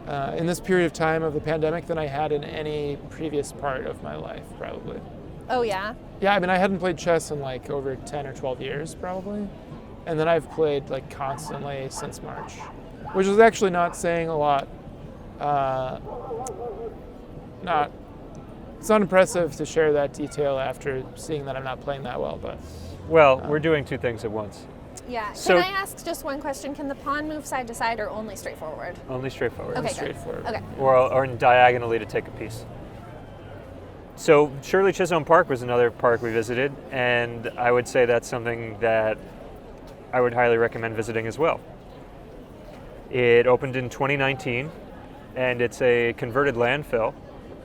in this period of time of the pandemic than I had in any previous part of my life, probably. Oh, yeah? Yeah, I mean, I hadn't played chess in like over 10 or 12 years, probably. And then I've played like constantly since March, which is actually not saying a lot. It's not impressive to share that detail after seeing that I'm not playing that well, but. Well, we're doing two things at once. Yeah. So- Can I ask just one question? Can the pawn move side to side or only straightforward? Only straightforward. Okay, good. straightforward. Okay. Or diagonally to take a piece. So Shirley Chisholm Park was another park we visited, and I would say that's something that I would highly recommend visiting as well. It opened in 2019, and it's a converted landfill,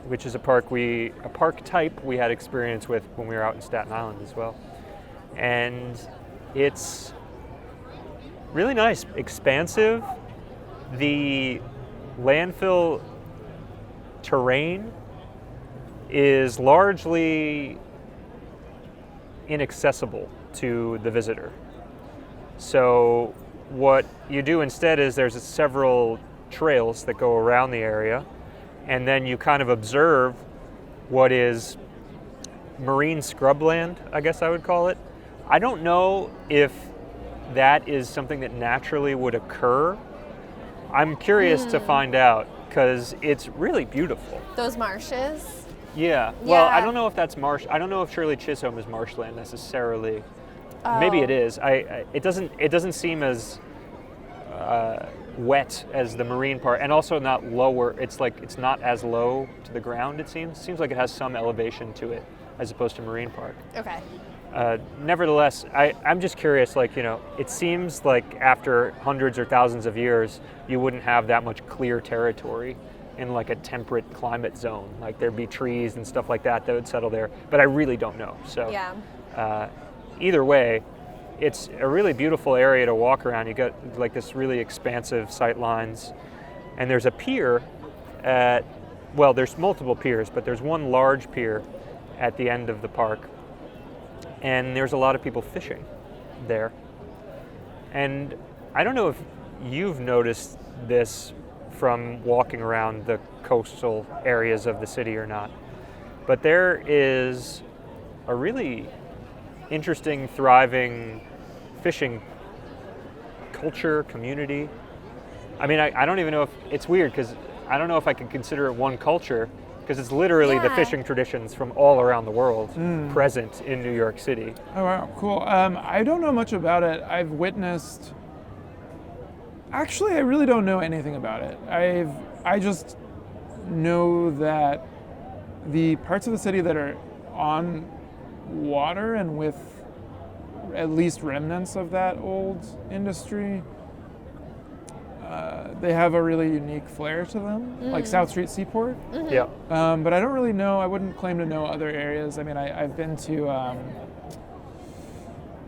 which is a park type we had experience with when we were out in Staten Island as well. And it's really nice, expansive. The landfill terrain is largely inaccessible to the visitor. So what you do instead is there's several trails that go around the area, and then you kind of observe what is marine scrubland, I guess I would call it. I don't know if that is something that naturally would occur. I'm curious to find out because it's really beautiful. Those marshes? Yeah. Well, I Yeah. don't know if that's marsh. I don't know if Shirley Chisholm is marshland necessarily. Oh. Maybe it is. It doesn't seem as wet as the marine part, and also not lower. It's not as low to the ground. It seems like it has some elevation to it as opposed to marine park. Okay. Nevertheless, I'm just curious, it seems like after hundreds or thousands of years, you wouldn't have that much clear territory in like a temperate climate zone. Like there'd be trees and stuff like that would settle there, but I really don't know. So Yeah. Either way, it's a really beautiful area to walk around. You got like this really expansive sight lines, and there's a pier there's multiple piers, but there's one large pier at the end of the park. And there's a lot of people fishing there. And I don't know if you've noticed this from walking around the coastal areas of the city or not, but there is a really interesting, thriving fishing culture, community. I mean, I don't even know if it's weird because I don't know if I can consider it one culture, because it's literally the Yeah. fishing traditions from all around the world present in New York City. Oh wow, cool. I don't know much about it. I've witnessed. Actually, I really don't know anything about it. I just know that the parts of the city that are on water and with at least remnants of that old industry, they have a really unique flair to them, like South Street Seaport. Yeah. But I don't really know. I wouldn't claim to know other areas. I mean, I've been to.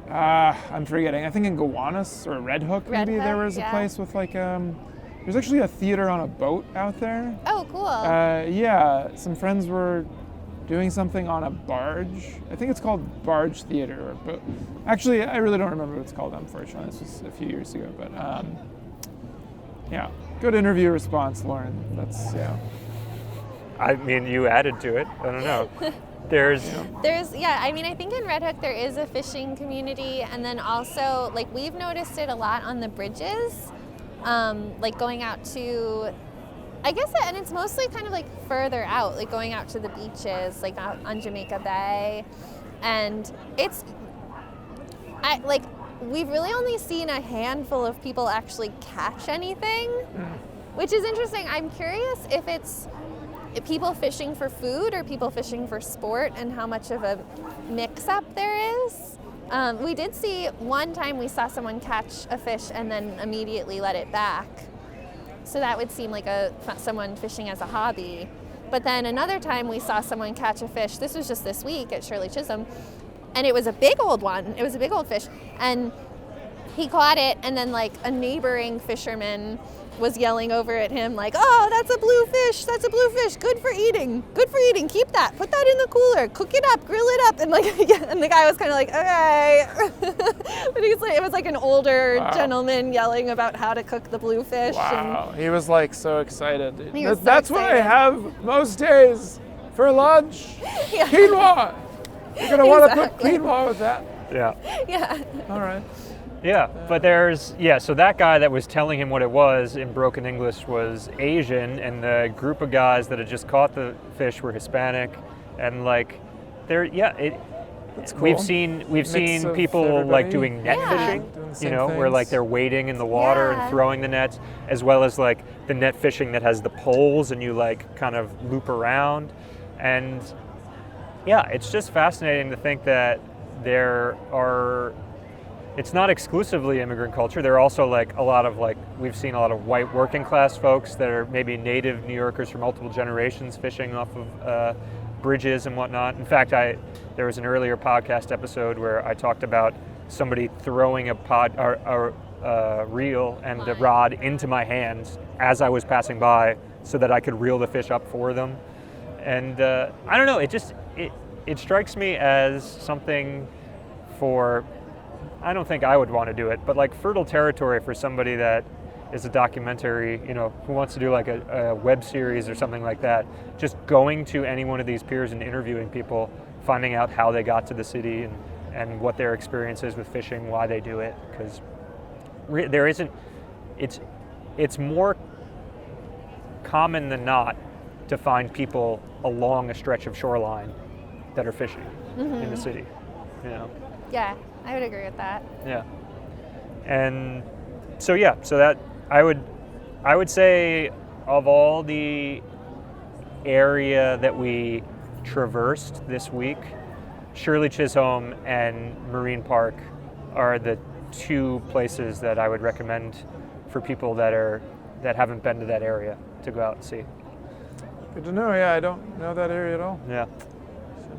I'm forgetting. I think in Gowanus or Red Hook, Red maybe there Hook, was a yeah. place with like. There's actually a theater on a boat out there. Oh, cool. Yeah, some friends were doing something on a barge. I think it's called Barge Theater. But actually, I really don't remember what it's called. Unfortunately, this was a few years ago. But yeah, good interview response, Loren. That's I mean, you added to it. I don't know. There's I mean, I think in Red Hook there is a fishing community, and then also like we've noticed it a lot on the bridges, like going out to, I guess, and it's mostly kind of like further out, like going out to the beaches, like out on Jamaica Bay, and we've really only seen a handful of people actually catch anything, which is interesting. I'm curious if people fishing for food or people fishing for sport and how much of a mix-up there is. We did see one time we saw someone catch a fish and then immediately let it back. So that would seem like someone fishing as a hobby. But then another time we saw someone catch a fish, this was just this week at Shirley Chisholm, and it was a big old one. It was a big old fish. And he caught it, and then like a neighboring fisherman was yelling over at him like, oh, that's a blue fish, good for eating, keep that, put that in the cooler, cook it up, grill it up. And like, and the guy was kind of like, okay. But he's like, it was like an older gentleman yelling about how to cook the blue fish. Wow, he was like so excited. That's what I have most days for lunch. Yeah. Quinoa. You're gonna want to put quinoa with that. Yeah. Yeah. All right. Yeah, but so that guy that was telling him what it was in broken English was Asian, and the group of guys that had just caught the fish were Hispanic, and like, That's cool. we've seen people like doing net fishing, where like they're wading in the water and throwing the nets, as well as like the net fishing that has the poles and you like kind of loop around, and yeah, it's just fascinating to think that it's not exclusively immigrant culture. There are also like a lot of we've seen a lot of white working class folks that are maybe native New Yorkers for multiple generations fishing off of bridges and whatnot. In fact, there was an earlier podcast episode where I talked about somebody throwing a reel and the rod into my hands as I was passing by so that I could reel the fish up for them. And I don't know, it strikes me as something I don't think I would want to do it, but like fertile territory for somebody that is a documentary, who wants to do like a web series or something like that. Just going to any one of these piers and interviewing people, finding out how they got to the city and what their experience is with fishing, why they do it, because it's more common than not to find people along a stretch of shoreline that are fishing in the city, Yeah, I would agree with that. Yeah. And so that I would say of all the area that we traversed this week, Shirley Chisholm and Marine Park are the two places that I would recommend for people that haven't been to that area to go out and see. Good to know. Yeah, I don't know that area at all. Yeah.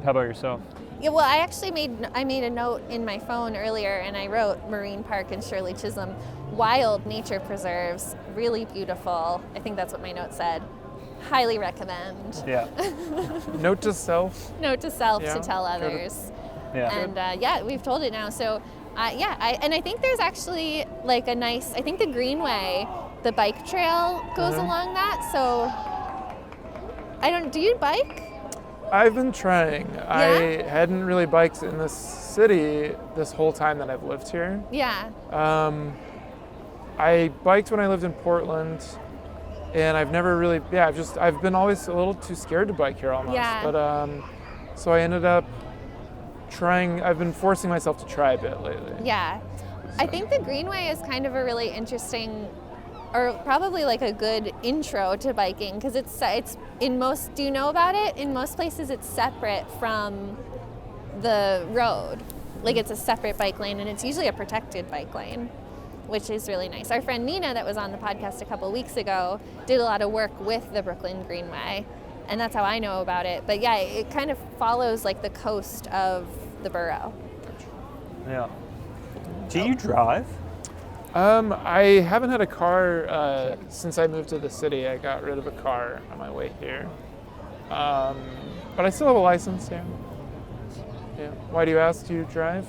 How about yourself? Yeah, well, I actually made a note in my phone earlier, and I wrote Marine Park and Shirley Chisholm, wild nature preserves, really beautiful. I think that's what my note said. Highly recommend. Yeah. Note to self. Note to self to tell others. Yeah. And we've told it now. So I think there's actually like I think the Greenway, the bike trail goes along that. So do you bike? I've been trying. Yeah? I hadn't really biked in this city this whole time that I've lived here. Yeah. I biked when I lived in Portland, and I've never really, I've been always a little too scared to bike here almost. Yeah. But so I ended up trying, I've been forcing myself to try a bit lately. Yeah. So. I think the Greenway is kind of a really interesting, or probably like a good intro to biking, because it's in most, do you know about it? In most places it's separate from the road. Like it's a separate bike lane, and it's usually a protected bike lane, which is really nice. Our friend Nina that was on the podcast a couple weeks ago did a lot of work with the Brooklyn Greenway, and that's how I know about it. But yeah, it kind of follows like the coast of the borough. Yeah. Do you drive? I haven't had a car since I moved to the city. I got rid of a car on my way here. But I still have a license, yeah. Why do you ask? Do you drive?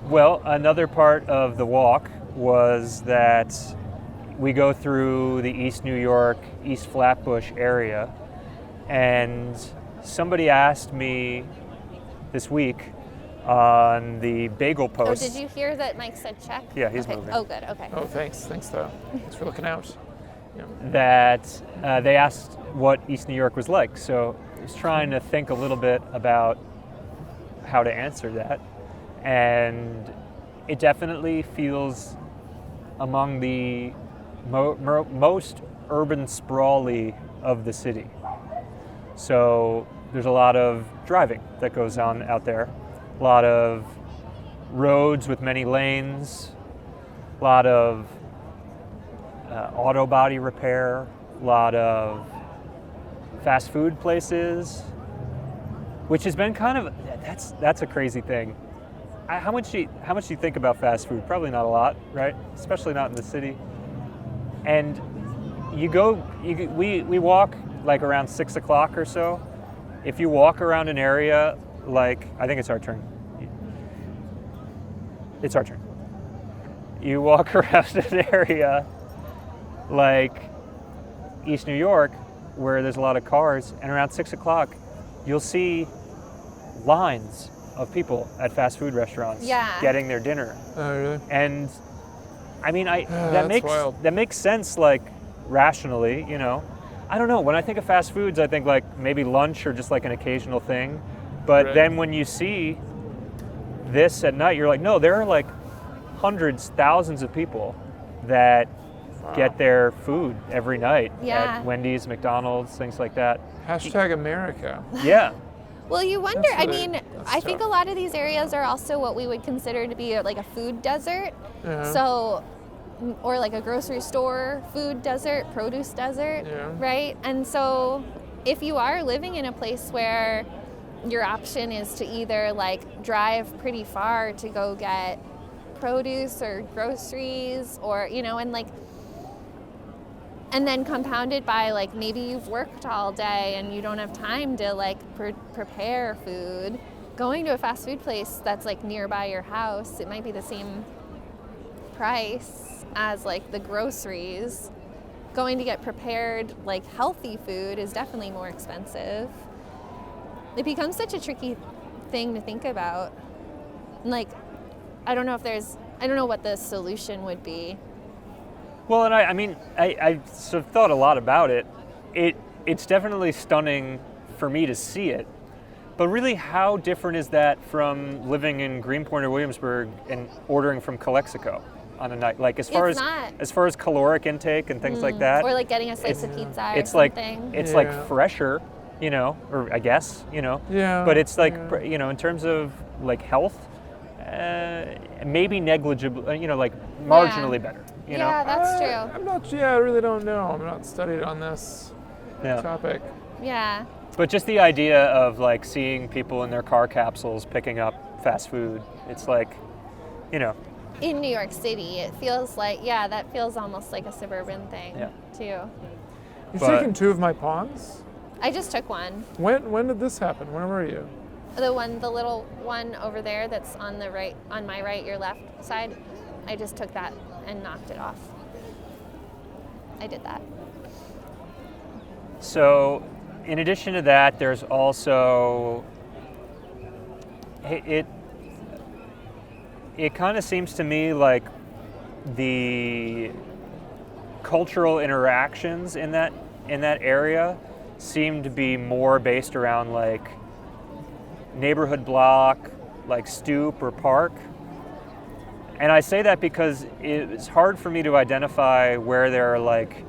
Well, another part of the walk was that we go through the East New York, East Flatbush area, and somebody asked me this week on the bagel post. Oh, did you hear that Mike said check? Yeah, he's okay. moving. Oh, good, okay. Oh, thanks though. Thanks for looking out. Yeah. That they asked what East New York was like, so I was trying to think a little bit about how to answer that, and it definitely feels among the most urban sprawly of the city. So there's a lot of driving that goes on out there, a lot of roads with many lanes, a lot of auto body repair, a lot of fast food places, which has been kind of, that's a crazy thing. How much do you think about fast food? Probably not a lot, right? Especially not in the city. And we walk like around 6 o'clock or so. If you walk around an area like, I think it's our turn. It's our turn. You walk around an area like East New York, where there's a lot of cars, and around 6 o'clock, you'll see lines of people at fast food restaurants getting their dinner. Oh, really? And I mean, that makes sense, like rationally, you know. I don't know. When I think of fast foods, I think like maybe lunch or just like an occasional thing. But then when you see this at night, you're like, no, there are like hundreds, thousands of people that get their food every night at Wendy's, McDonald's, things like that. Hashtag America. Yeah. Well, you wonder, I think a lot of these areas are also what we would consider to be like a food desert. So, or like a grocery store food desert, produce desert, right? And so if you are living in a place where your option is to either like drive pretty far to go get produce or groceries or, you know, and then compounded by like maybe you've worked all day and you don't have time to like prepare food, going to a fast food place that's like nearby your house, it might be the same price as like the groceries. Going to get prepared like healthy food is definitely more expensive. It becomes such a tricky thing to think about. Like, I don't know what the solution would be. Well, and I sort of thought a lot about it. It's definitely stunning for me to see it. But really, how different is that from living in Greenpoint or Williamsburg and ordering from Calexico on a night? Like as far as caloric intake and things like that. Or like getting a slice of pizza or something. It's like fresher, you know, or I guess, you know. Yeah. But it's like, you know, in terms of like health, maybe negligible, you know, like marginally better. You know? That's true. I really don't know. I'm not studied on this topic. Yeah. But just the idea of like seeing people in their car capsules picking up fast food, it's like, you know. In New York City, it feels like, that feels almost like a suburban thing too. You've taken 2 of my pawns? I just took one. When did this happen? Where were you? The little one over there that's on the right, on my right, your left side. I just took that and knocked it off. I did that. So, in addition to that, there's also it kind of seems to me like the cultural interactions in that area seem to be more based around like neighborhood block, like stoop or park. And I say that because it's hard for me to identify where there are like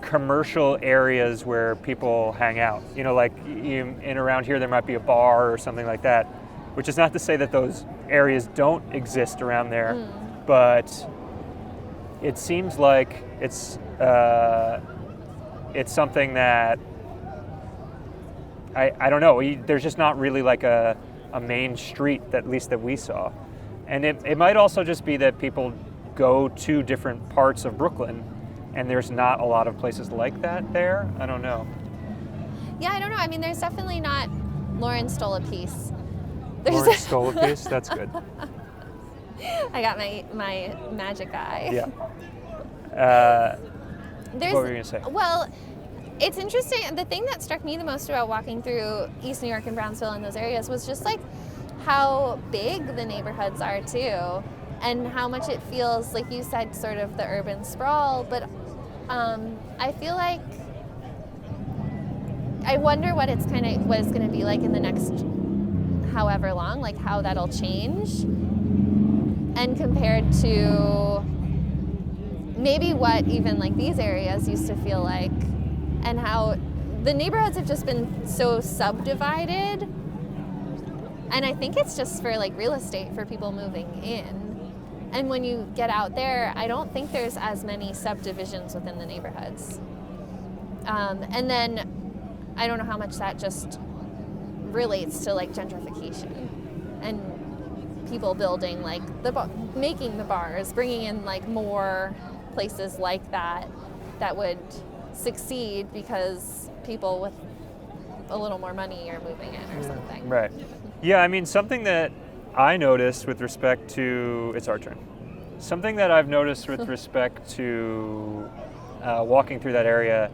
commercial areas where people hang out. You know, like in around here there might be a bar or something like that, which is not to say that those areas don't exist around there, but it seems like it's something that I don't know. There's just not really like a main street that at least that we saw. And it might also just be that people go to different parts of Brooklyn and there's not a lot of places like that there. I don't know. Yeah, I don't know. I mean, there's definitely not Loren stole a piece. Loren stole a piece? That's good. I got my magic eye. Yeah. What were you going to say? Well, it's interesting. The thing that struck me the most about walking through East New York and Brownsville and those areas was just like how big the neighborhoods are too, and how much it feels, like you said, sort of the urban sprawl. But I feel like I wonder what it's going to be like in the next however long, like how that'll change, and compared to maybe what even like these areas used to feel like, and how the neighborhoods have just been so subdivided, and I think it's just for like real estate for people moving in. And when you get out there, I don't think there's as many subdivisions within the neighborhoods. And then I don't know how much that just relates to like gentrification and people building like making the bars, bringing in like more places like that would succeed because people with a little more money are moving in or something. Right. Yeah, I mean, something that I noticed with respect to, it's our turn. Something that I've noticed with respect to walking through that area,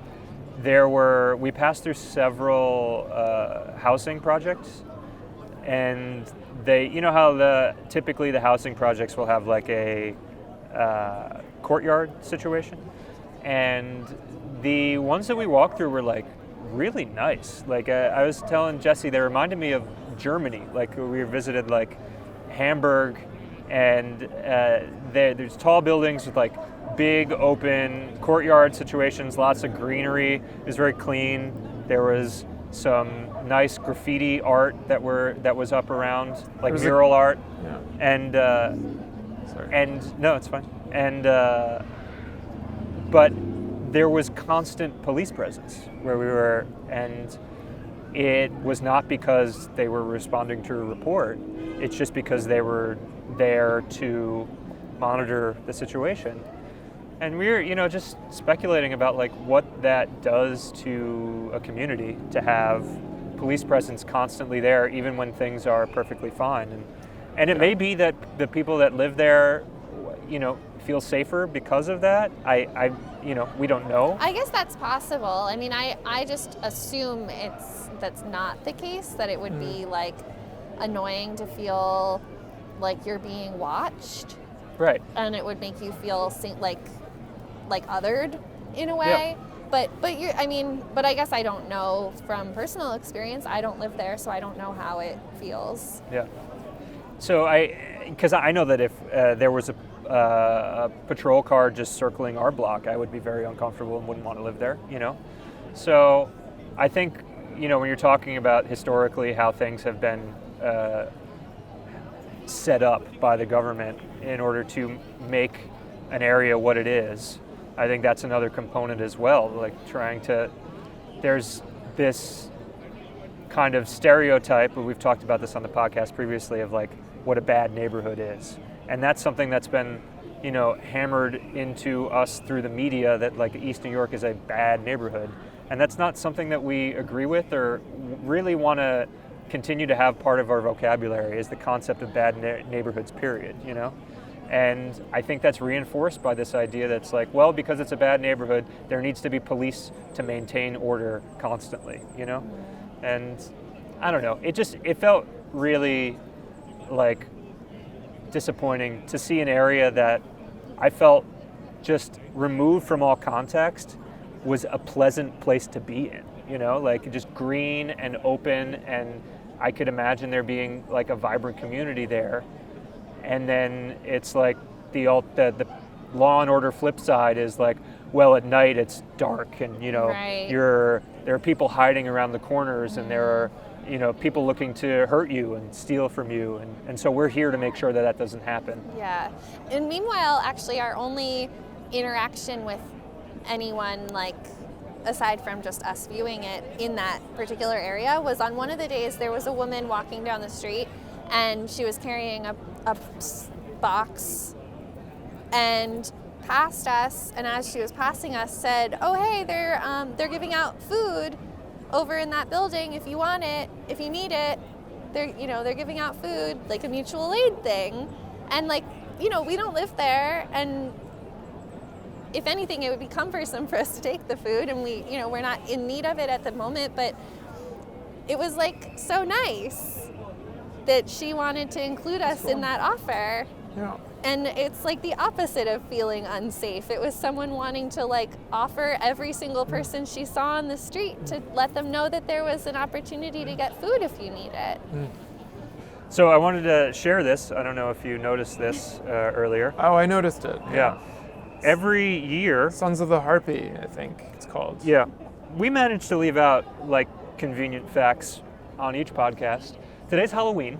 we passed through several housing projects, and they, you know how typically the housing projects will have like a courtyard situation, and the ones that we walked through were like really nice. Like I was telling Jesse, they reminded me of Germany. Like we visited like Hamburg, and there's tall buildings with like big open courtyard situations, lots of greenery. It was very clean. There was some nice graffiti art that was up around, like mural art. Yeah. And Sorry. and no, it's fine. And but there was constant police presence where we were, and it was not because they were responding to a report. It's just because they were there to monitor the situation. And we're, just speculating about like what that does to a community to have police presence constantly there, even when things are perfectly fine. And it may be that the people that live there, feel safer because of that. We don't know. I guess that's possible. I mean, I just assume that's not the case, that it would be like annoying to feel like you're being watched. Right. And it would make you feel like othered in a way. Yeah. But I guess I don't know from personal experience. I don't live there, so I don't know how it feels. Yeah. So because I know that if there was a patrol car just circling our block, I would be very uncomfortable and wouldn't want to live there, So I think, when you're talking about historically how things have been set up by the government in order to make an area what it is, I think that's another component as well. Like there's this kind of stereotype, but we've talked about this on the podcast previously, of like what a bad neighborhood is. And that's something that's been, hammered into us through the media, that like East New York is a bad neighborhood. And that's not something that we agree with or really want to continue to have part of our vocabulary, is the concept of bad neighborhoods, period, And I think that's reinforced by this idea that's like, well, because it's a bad neighborhood, there needs to be police to maintain order constantly, And I don't know, it felt really like disappointing to see an area that I felt just removed from all context was a pleasant place to be in, like just green and open, and I could imagine there being like a vibrant community there. And then it's like the law and order flip side is like, well, at night it's dark, and right. there are people hiding around the corners, and there are people looking to hurt you and steal from you, and so we're here to make sure that doesn't happen. Yeah. And meanwhile, actually, our only interaction with anyone, like aside from just us viewing it in that particular area, was on one of the days there was a woman walking down the street, and she was carrying a box and passed us, and as she was passing us said, "Oh, hey, they're giving out food over in that building if you want it, if you need it. They're giving out food," like a mutual aid thing. And like, we don't live there, and if anything, it would be cumbersome for us to take the food, and we're not in need of it at the moment, but it was like so nice that she wanted to include us in that offer. Yeah. And it's like the opposite of feeling unsafe. It was someone wanting to like offer every single person she saw on the street to let them know that there was an opportunity to get food if you need it. So I wanted to share this. I don't know if you noticed this earlier. Oh, I noticed it. Yeah. Every year... Sons of the Harpy, I think it's called. Yeah. we managed to leave out like convenient facts on each podcast. Today's Halloween.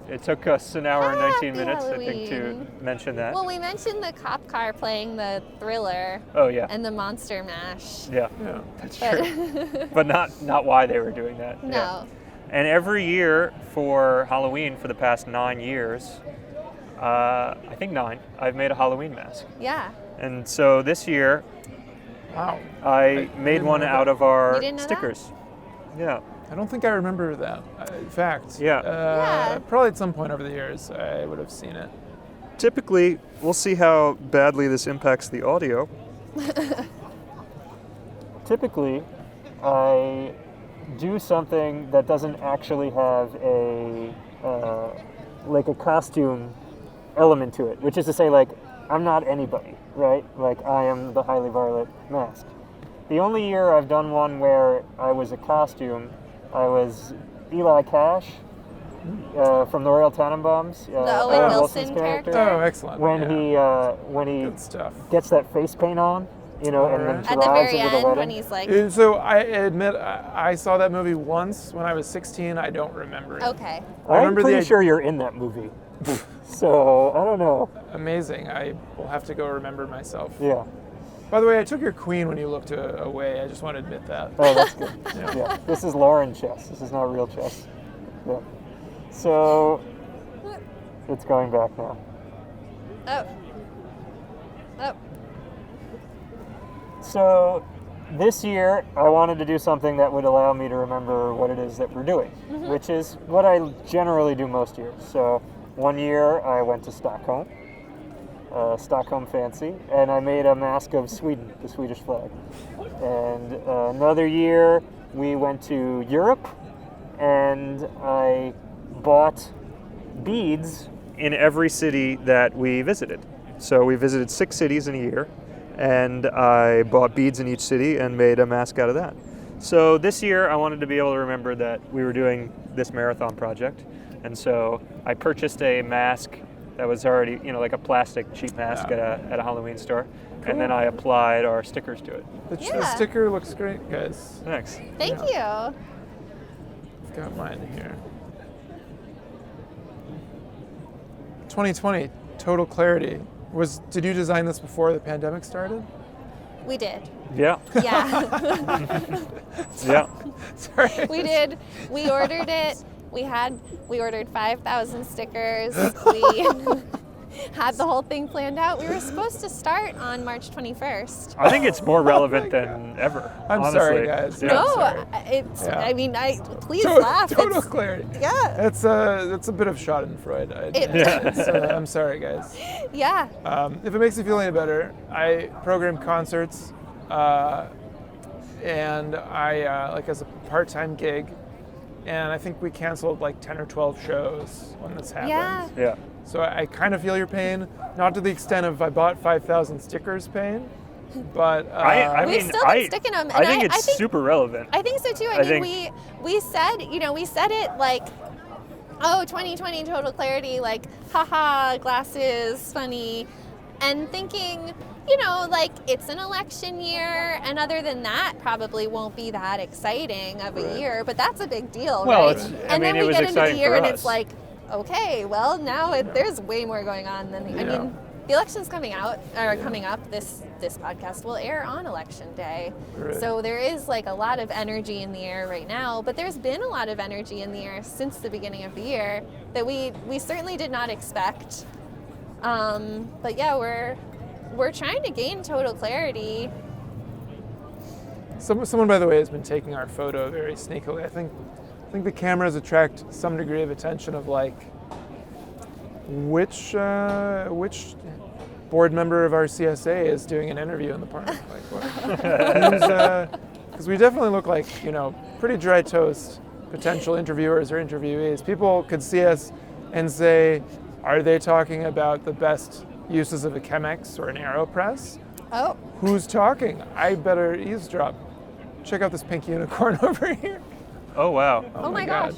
It took us an hour and 19 minutes, Halloween. I think, to mention that. Well, we mentioned the cop car playing the Thriller. Oh, yeah. And the Monster Mash. Yeah, that's true. But not why they were doing that. No. Yeah. And every year for Halloween for the past 9 years, I think 9, I've made a Halloween mask. Yeah. And so this year, Wow. I made one out of our You didn't know stickers. Yeah. I don't think I remember that. In fact, Yeah. probably at some point over the years I would have seen it. Typically, we'll see how badly this impacts the audio. Typically, I do something that doesn't actually have a like a costume element to it, which is to say, like, I'm not anybody, right? Like, I am the Highly Violet mask. The only year I've done one where I was a costume, I was Eli Cash from the Royal Tenenbaums. The Owen Wilson character. Oh, excellent. When he Good stuff. gets that face paint on, and then At the drives very over the end, wedding. when he's like, So I admit I saw that movie once when I was 16. I don't remember it. okay. I I'm remember pretty sure you're in that movie. So, I don't know. Amazing. I will have to go remember myself. Yeah. By the way, I took your queen when you looked away. I just want to admit that. Oh, that's good. Yeah. Yeah. This is Loren chess. This is not real chess. Yeah. So, it's going back now. Oh. Oh. So, this year, I wanted to do something that would allow me to remember what it is that we're doing, which is what I generally do most years. So, one year I went to Stockholm, Stockholm Fancy, and I made a mask of Sweden, the Swedish flag. And another year we went to Europe, and I bought beads in every city that we visited. So we visited 6 cities in a year, and I bought beads in each city and made a mask out of that. So this year I wanted to be able to remember that we were doing this marathon project, and so I purchased a mask that was already, like a plastic cheap mask at a Halloween store, and then I applied our stickers to it. The sticker looks great, guys. Thanks. Thank you. I've got mine here. 2020, total clarity. Did you design this before the pandemic started? We did. Yeah. Yeah. Yeah. Sorry. We did. We ordered it. We ordered 5,000 stickers. We had the whole thing planned out. We were supposed to start on March 21st. I think it's more relevant than ever. I'm honestly. sorry, guys. Yeah. No, sorry. it's. Yeah. I mean, please laugh. Total It's- clarity. Yeah. That's a bit of Schadenfreude. I'm sorry, guys. Yeah. If it makes you feel any better, I program concerts, and I like as a part-time gig, and I think we canceled like 10 or 12 shows when this happened. Yeah. Yeah. So I kind of feel your pain, not to the extent of I bought 5,000 stickers pain, but I We've mean, still been sticking them. I And think I it's think- super relevant. I think so too. I mean, we said it like, oh, 2020 total clarity, like, haha, glasses, funny, and thinking, like, it's an election year, and other than that, probably won't be that exciting of a year, but that's a big deal, Well, right? I mean, then it we was get into the exciting year for and us. it's like, okay, well, now there's way more going on than I mean, the election's coming up. This podcast will air on election day. Right. So there is like a lot of energy in the air right now, but there's been a lot of energy in the air since the beginning of the year that we certainly did not expect. But yeah, we're trying to gain total clarity. someone, by the way, has been taking our photo very sneakily. I think the cameras attract some degree of attention of like which board member of our CSA is doing an interview in the park. Because we definitely look like pretty dry toast potential interviewers or interviewees. People could see us and say, are they talking about the best uses of a Chemex or an AeroPress? Oh. Who's talking? I better eavesdrop. Check out this pink unicorn over here. Oh wow. Oh my gosh.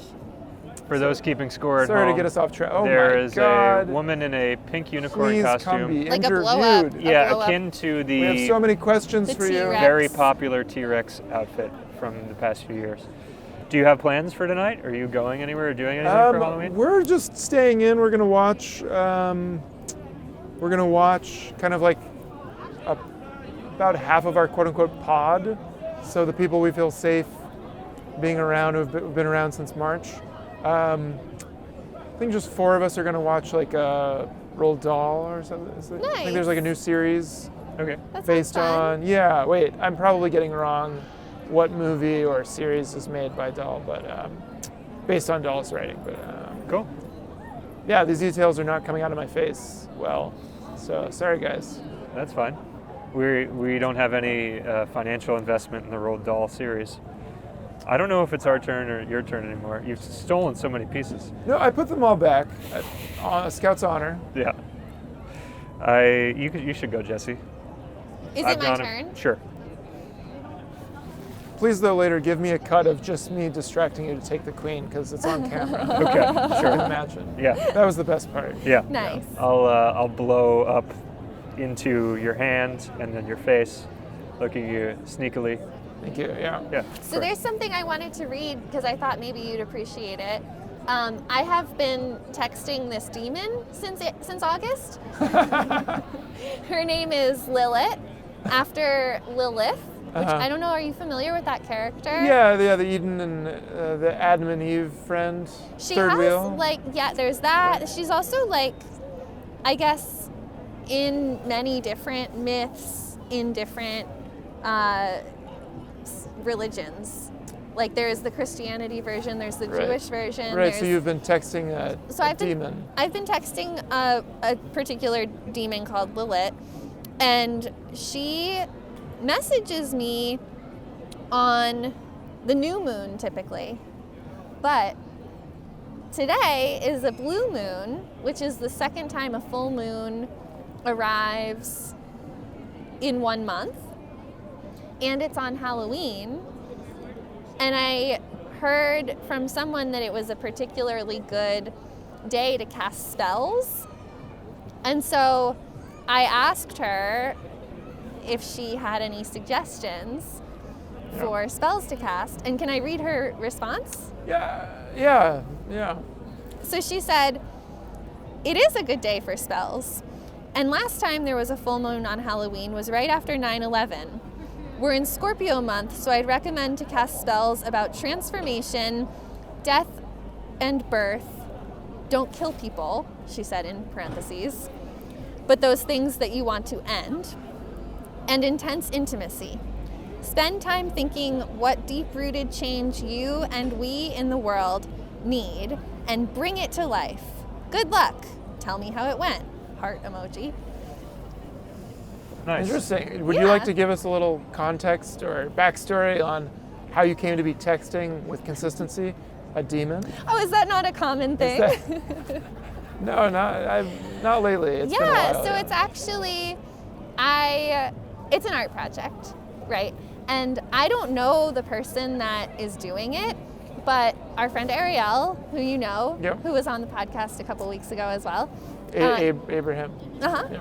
For those keeping score at Sorry home, to get us off track. Oh there my is God. a woman in a pink unicorn Please costume. come be Like a interviewed. blow-up. Yeah, blow-up. akin to We have so many questions The for you. T-Rex. very popular T-Rex outfit from the past few years. Do you have plans for tonight? Are you going anywhere or doing anything for Halloween? We're just staying in. We're gonna watch. Kind of like about half of our quote-unquote pod. So the people we feel safe being around who've been around since March. I think just 4 of us are gonna watch like a Roald Dahl or something. I think there's like a new series Okay. That sounds based fun. on. Yeah. Wait, I'm probably getting wrong. What movie or series is made by Dahl, but based on Dahl's writing. But Cool. yeah, these details are not coming out of my face well. So sorry, guys. That's fine. We don't have any financial investment in the Roald Dahl series. I don't know if it's our turn or your turn anymore. You've stolen so many pieces. No, I put them all back. On a Scout's honor. Yeah. You should go, Jesse. Is I've it my gone- turn? Sure. Please, though, later give me a cut of just me distracting you to take the queen because it's on camera. Okay. Sure. Imagine. Yeah. That was the best part. Yeah. Nice. I'll blow up into your hand and then your face, looking at you sneakily. Thank you. Yeah. Yeah. So there's something I wanted to read because I thought maybe you'd appreciate it. I have been texting this demon since August. Her name is Lilith, after Lilith, which I don't know. Are you familiar with that character? Yeah, the Eden and the Adam and Eve friend. She third has wheel. there's that. She's also like, I guess, in many different myths, in different religions. Like there's the Christianity version, there's the Right. Jewish version. Right. So there's- you've been texting a demon. I've been texting a particular demon called Lilith, and she messages me on the new moon typically. But today is a blue moon, which is the second time a full moon arrives in 1 month. And it's on Halloween. And I heard from someone that it was a particularly good day to cast spells. And so I asked her if she had any suggestions for spells to cast. And can I read her response? Yeah. So she said, "It is a good day for spells. And last time there was a full moon on Halloween was right after 9/11. We're in Scorpio month, so I'd recommend to cast spells about transformation, death, and birth. Don't kill people," she said in parentheses, "but those things that you want to end. And intense intimacy. Spend time thinking what deep-rooted change you and we in the world need and bring it to life. Good luck. Tell me how it went." Heart emoji. Nice. Interesting. Would you Yeah. like to give us a little context or backstory on how you came to be texting with consistency a demon? Oh, is that not a common thing? No, not lately. It's been a Yeah, while, so it's actually, it's an art project, right? And I don't know the person that is doing it, but our friend Ariel, who you know, Yep. who was on the podcast a couple weeks ago as well. Abraham. Uh-huh. Yeah.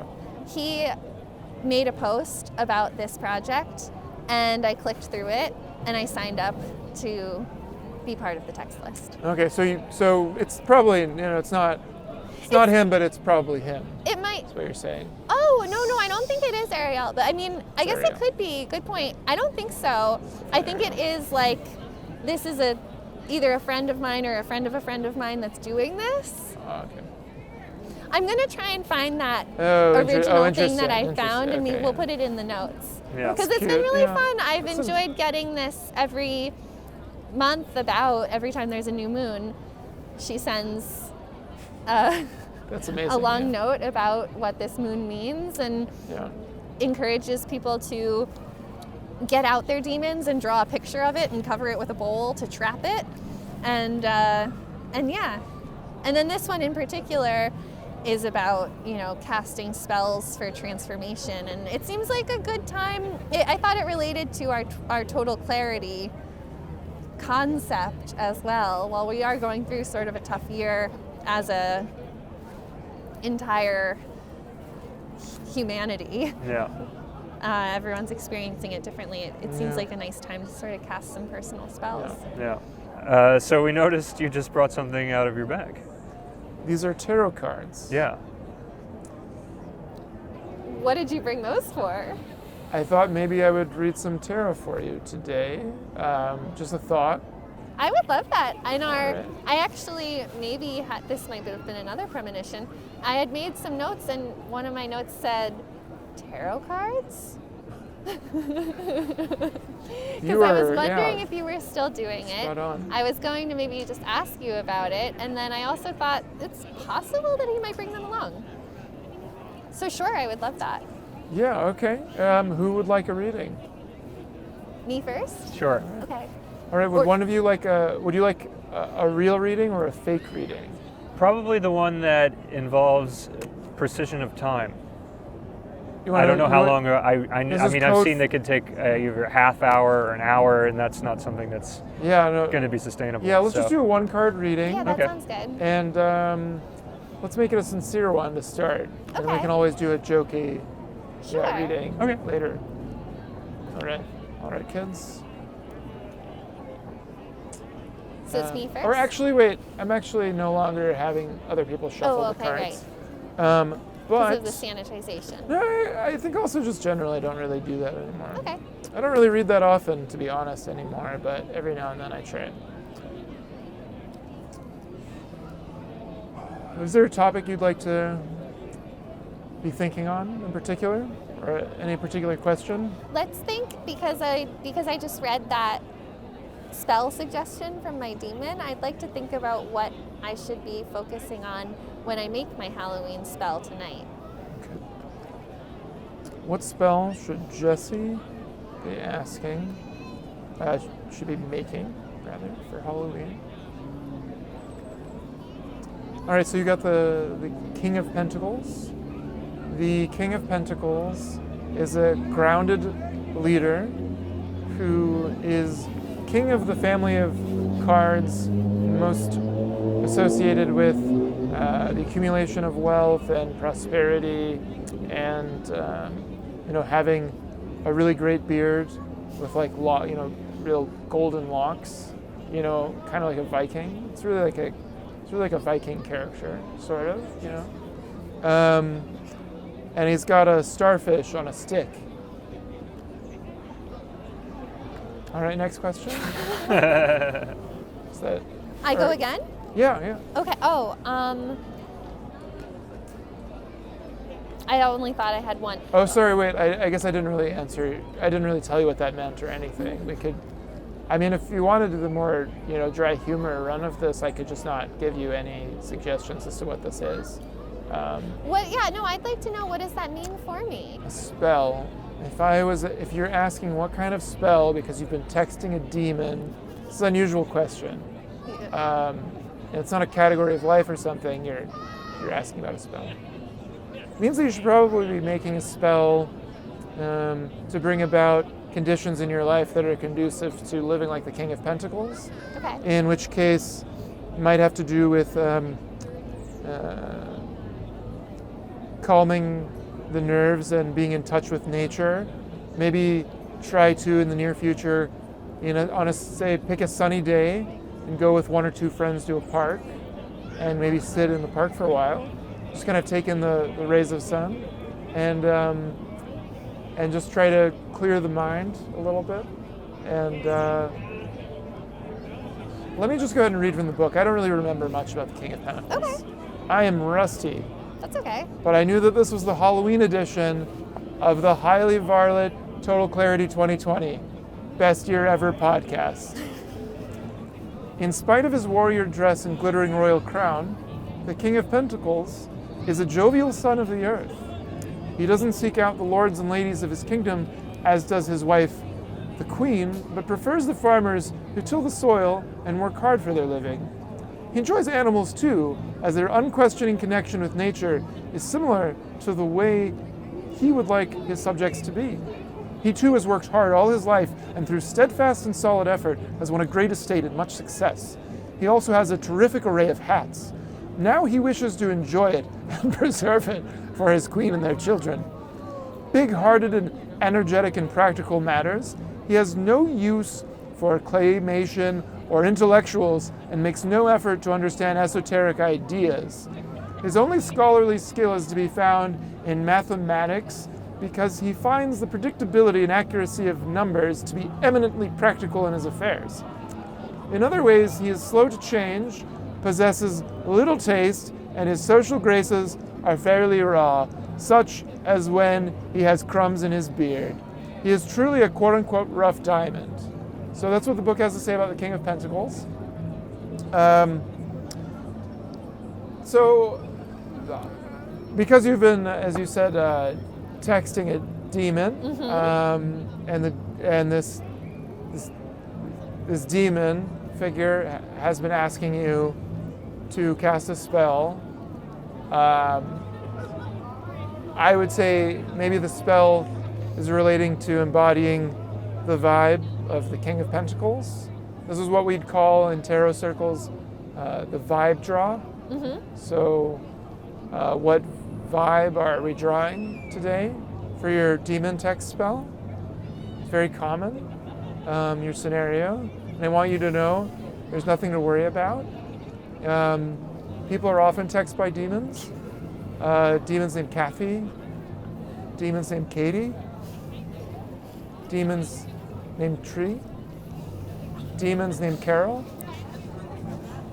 He made a post about this project, and I clicked through it, and I signed up to be part of the text list. Okay, so it's probably it's not him, but it's probably him. It might. That's what you're saying. Oh, no, I don't think it is Ariel. But I mean, I guess Ariel. it could be. Good point. I don't think so. I think it is like, this is either a friend of mine or a friend of mine that's doing this. Okay. I'm going to try and find that Oh, original thing that I interesting, found, and okay. we'll put it in the notes. Yeah. Because it's been Cute, really yeah. fun. I've That's enjoyed getting this every month every time there's a new moon. She sends That's amazing. a long yeah. note about what this moon means and Yeah. encourages people to get out their demons and draw a picture of it and cover it with a bowl to trap it. And yeah. And then this one in particular is about, casting spells for transformation. And it seems like a good time. I thought it related to our total clarity concept as well. While we are going through sort of a tough year as a entire humanity. Yeah. Everyone's experiencing it differently. It seems like a nice time to sort of cast some personal spells. Yeah. So we noticed you just brought something out of your bag. These are tarot cards. Yeah. What did you bring those for? I thought maybe I would read some tarot for you today. Just a thought. I would love that. I know. Right. I actually maybe had, this might have been another premonition. I had made some notes, and one of my notes said, "Tarot cards." Because I was wondering if you were still doing it. Spot on. I was going to maybe just ask you about it, and then I also thought it's possible that he might bring them along. So sure, I would love that. Yeah. Okay. Who would like a reading? Me first? Sure. Okay. All right. Would one of you like Would you like a real reading or a fake reading? Probably the one that involves precision of time. I don't know how long. I mean, I've seen they could take either a half hour or an hour, and that's not something that's going to be sustainable. Yeah, let's just do a one-card reading. Yeah, that sounds good. And let's make it a sincere one to start. And then we can always do a jokey reading later. All right, kids. So it's me first? Or actually, wait. I'm actually no longer having other people shuffle the cards. Right. But because of the sanitization. No, I think also just generally I don't really do that anymore. Okay. I don't really read that often, to be honest, anymore, but every now and then I try. Is there a topic you'd like to be thinking on in particular? Or any particular question? Let's think, because I just read that spell suggestion from my demon, I'd like to think about what I should be focusing on when I make my Halloween spell tonight. Okay. What spell should Jessie be asking, should be making, rather, for Halloween? All right, so you got the King of Pentacles. The King of Pentacles is a grounded leader who is king of the family of cards most associated with the accumulation of wealth and prosperity, and having a really great beard with real golden locks, kind of like a Viking. It's really like a Viking character, sort of, and he's got a starfish on a stick. All right, next question. Is that? I go again? Yeah. Okay. I only thought I had one. Oh, sorry. Wait. I guess I didn't really answer. I didn't really tell you what that meant or anything. We could. I mean, if you wanted to do the more, dry humor run of this, I could just not give you any suggestions as to what this is. What? Yeah. No. I'd like to know, what does that mean for me? A spell. If you're asking what kind of spell because you've been texting a demon, it's an unusual question. It's not a category of life or something. You're asking about a spell. It means that you should probably be making a spell to bring about conditions in your life that are conducive to living like the King of Pentacles. Okay. In which case, it might have to do with calming the nerves and being in touch with nature. Maybe try to, in the near future, pick a sunny day and go with one or two friends to a park and maybe sit in the park for a while. Just kind of take in the rays of sun and just try to clear the mind a little bit. And let me just go ahead and read from the book. I don't really remember much about the King of Pentacles. Okay. I am rusty. That's okay. But I knew that this was the Halloween edition of the Highly Varlet Total Clarity 2020 Best Year Ever podcast. In spite of his warrior dress and glittering royal crown, the King of Pentacles is a jovial son of the earth. He doesn't seek out the lords and ladies of his kingdom, as does his wife, the Queen, but prefers the farmers who till the soil and work hard for their living. He enjoys animals too, as their unquestioning connection with nature is similar to the way he would like his subjects to be. He too has worked hard all his life and through steadfast and solid effort has won a great estate and much success. He also has a terrific array of hats. Now he wishes to enjoy it and preserve it for his queen and their children. Big-hearted and energetic in practical matters, he has no use for claymation or intellectuals and makes no effort to understand esoteric ideas. His only scholarly skill is to be found in mathematics because he finds the predictability and accuracy of numbers to be eminently practical in his affairs. In other ways, he is slow to change, possesses little taste, and his social graces are fairly raw, such as when he has crumbs in his beard. He is truly a quote-unquote rough diamond. So that's what the book has to say about the King of Pentacles. So, because you've been, as you said, texting a demon, and this demon figure has been asking you to cast a spell. I would say maybe the spell is relating to embodying the vibe of the King of Pentacles. This is what we'd call in tarot circles the vibe draw. So what vibe are we drawing today for your demon text spell? It's very common, your scenario. And I want you to know there's nothing to worry about. People are often texted by demons. Demons named Kathy, demons named Katie, demons named Tree, demons named Carol,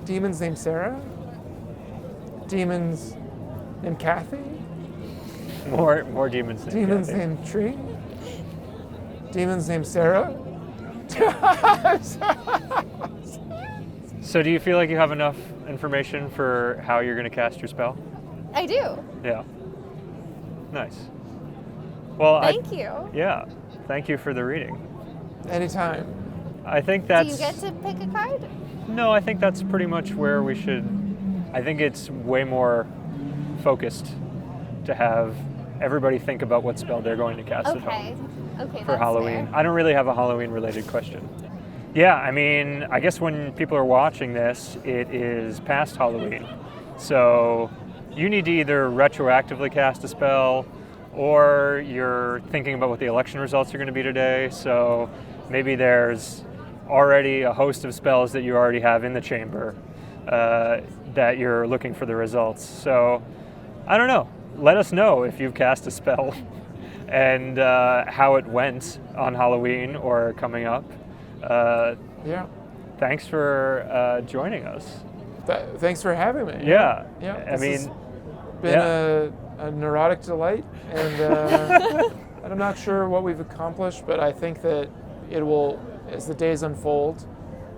demons named Sarah, demons named Kathy, more demons named demons Kathy. named Tree, demons named Sarah. So do you feel like you have enough information for how you're going to cast your spell? I do. Yeah. Nice. Well, Thank you. Yeah. Thank you for the reading. Anytime. I think that's... Do you get to pick a card? No, I think that's pretty much where we should... I think it's way more focused to have everybody think about what spell they're going to cast at home Okay, for that's Halloween. fair. I don't really have a Halloween-related question. Yeah, I mean, I guess when people are watching this, it is past Halloween. So you need to either retroactively cast a spell, or you're thinking about what the election results are going to be today. So maybe there's already a host of spells that you already have in the chamber that you're looking for the results. So I don't know. Let us know if you've cast a spell and how it went on Halloween or coming up. Yeah. Thanks for joining us. Thanks for having me. Yeah. Yeah. I mean, been a neurotic delight, and I'm not sure what we've accomplished, but I think that it will, as the days unfold,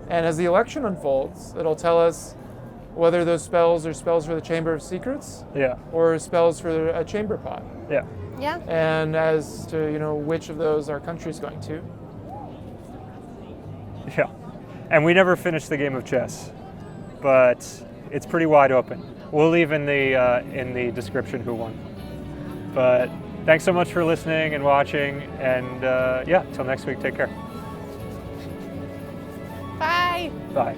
and as the election unfolds, it'll tell us whether those spells are spells for the Chamber of Secrets, or spells for a chamber pot. Yeah. Yeah. And as to which of those our country's going to. Yeah. And we never finished the game of chess, but it's pretty wide open. We'll leave in the description who won. But thanks so much for listening and watching, and till next week, take care. Bye. Bye.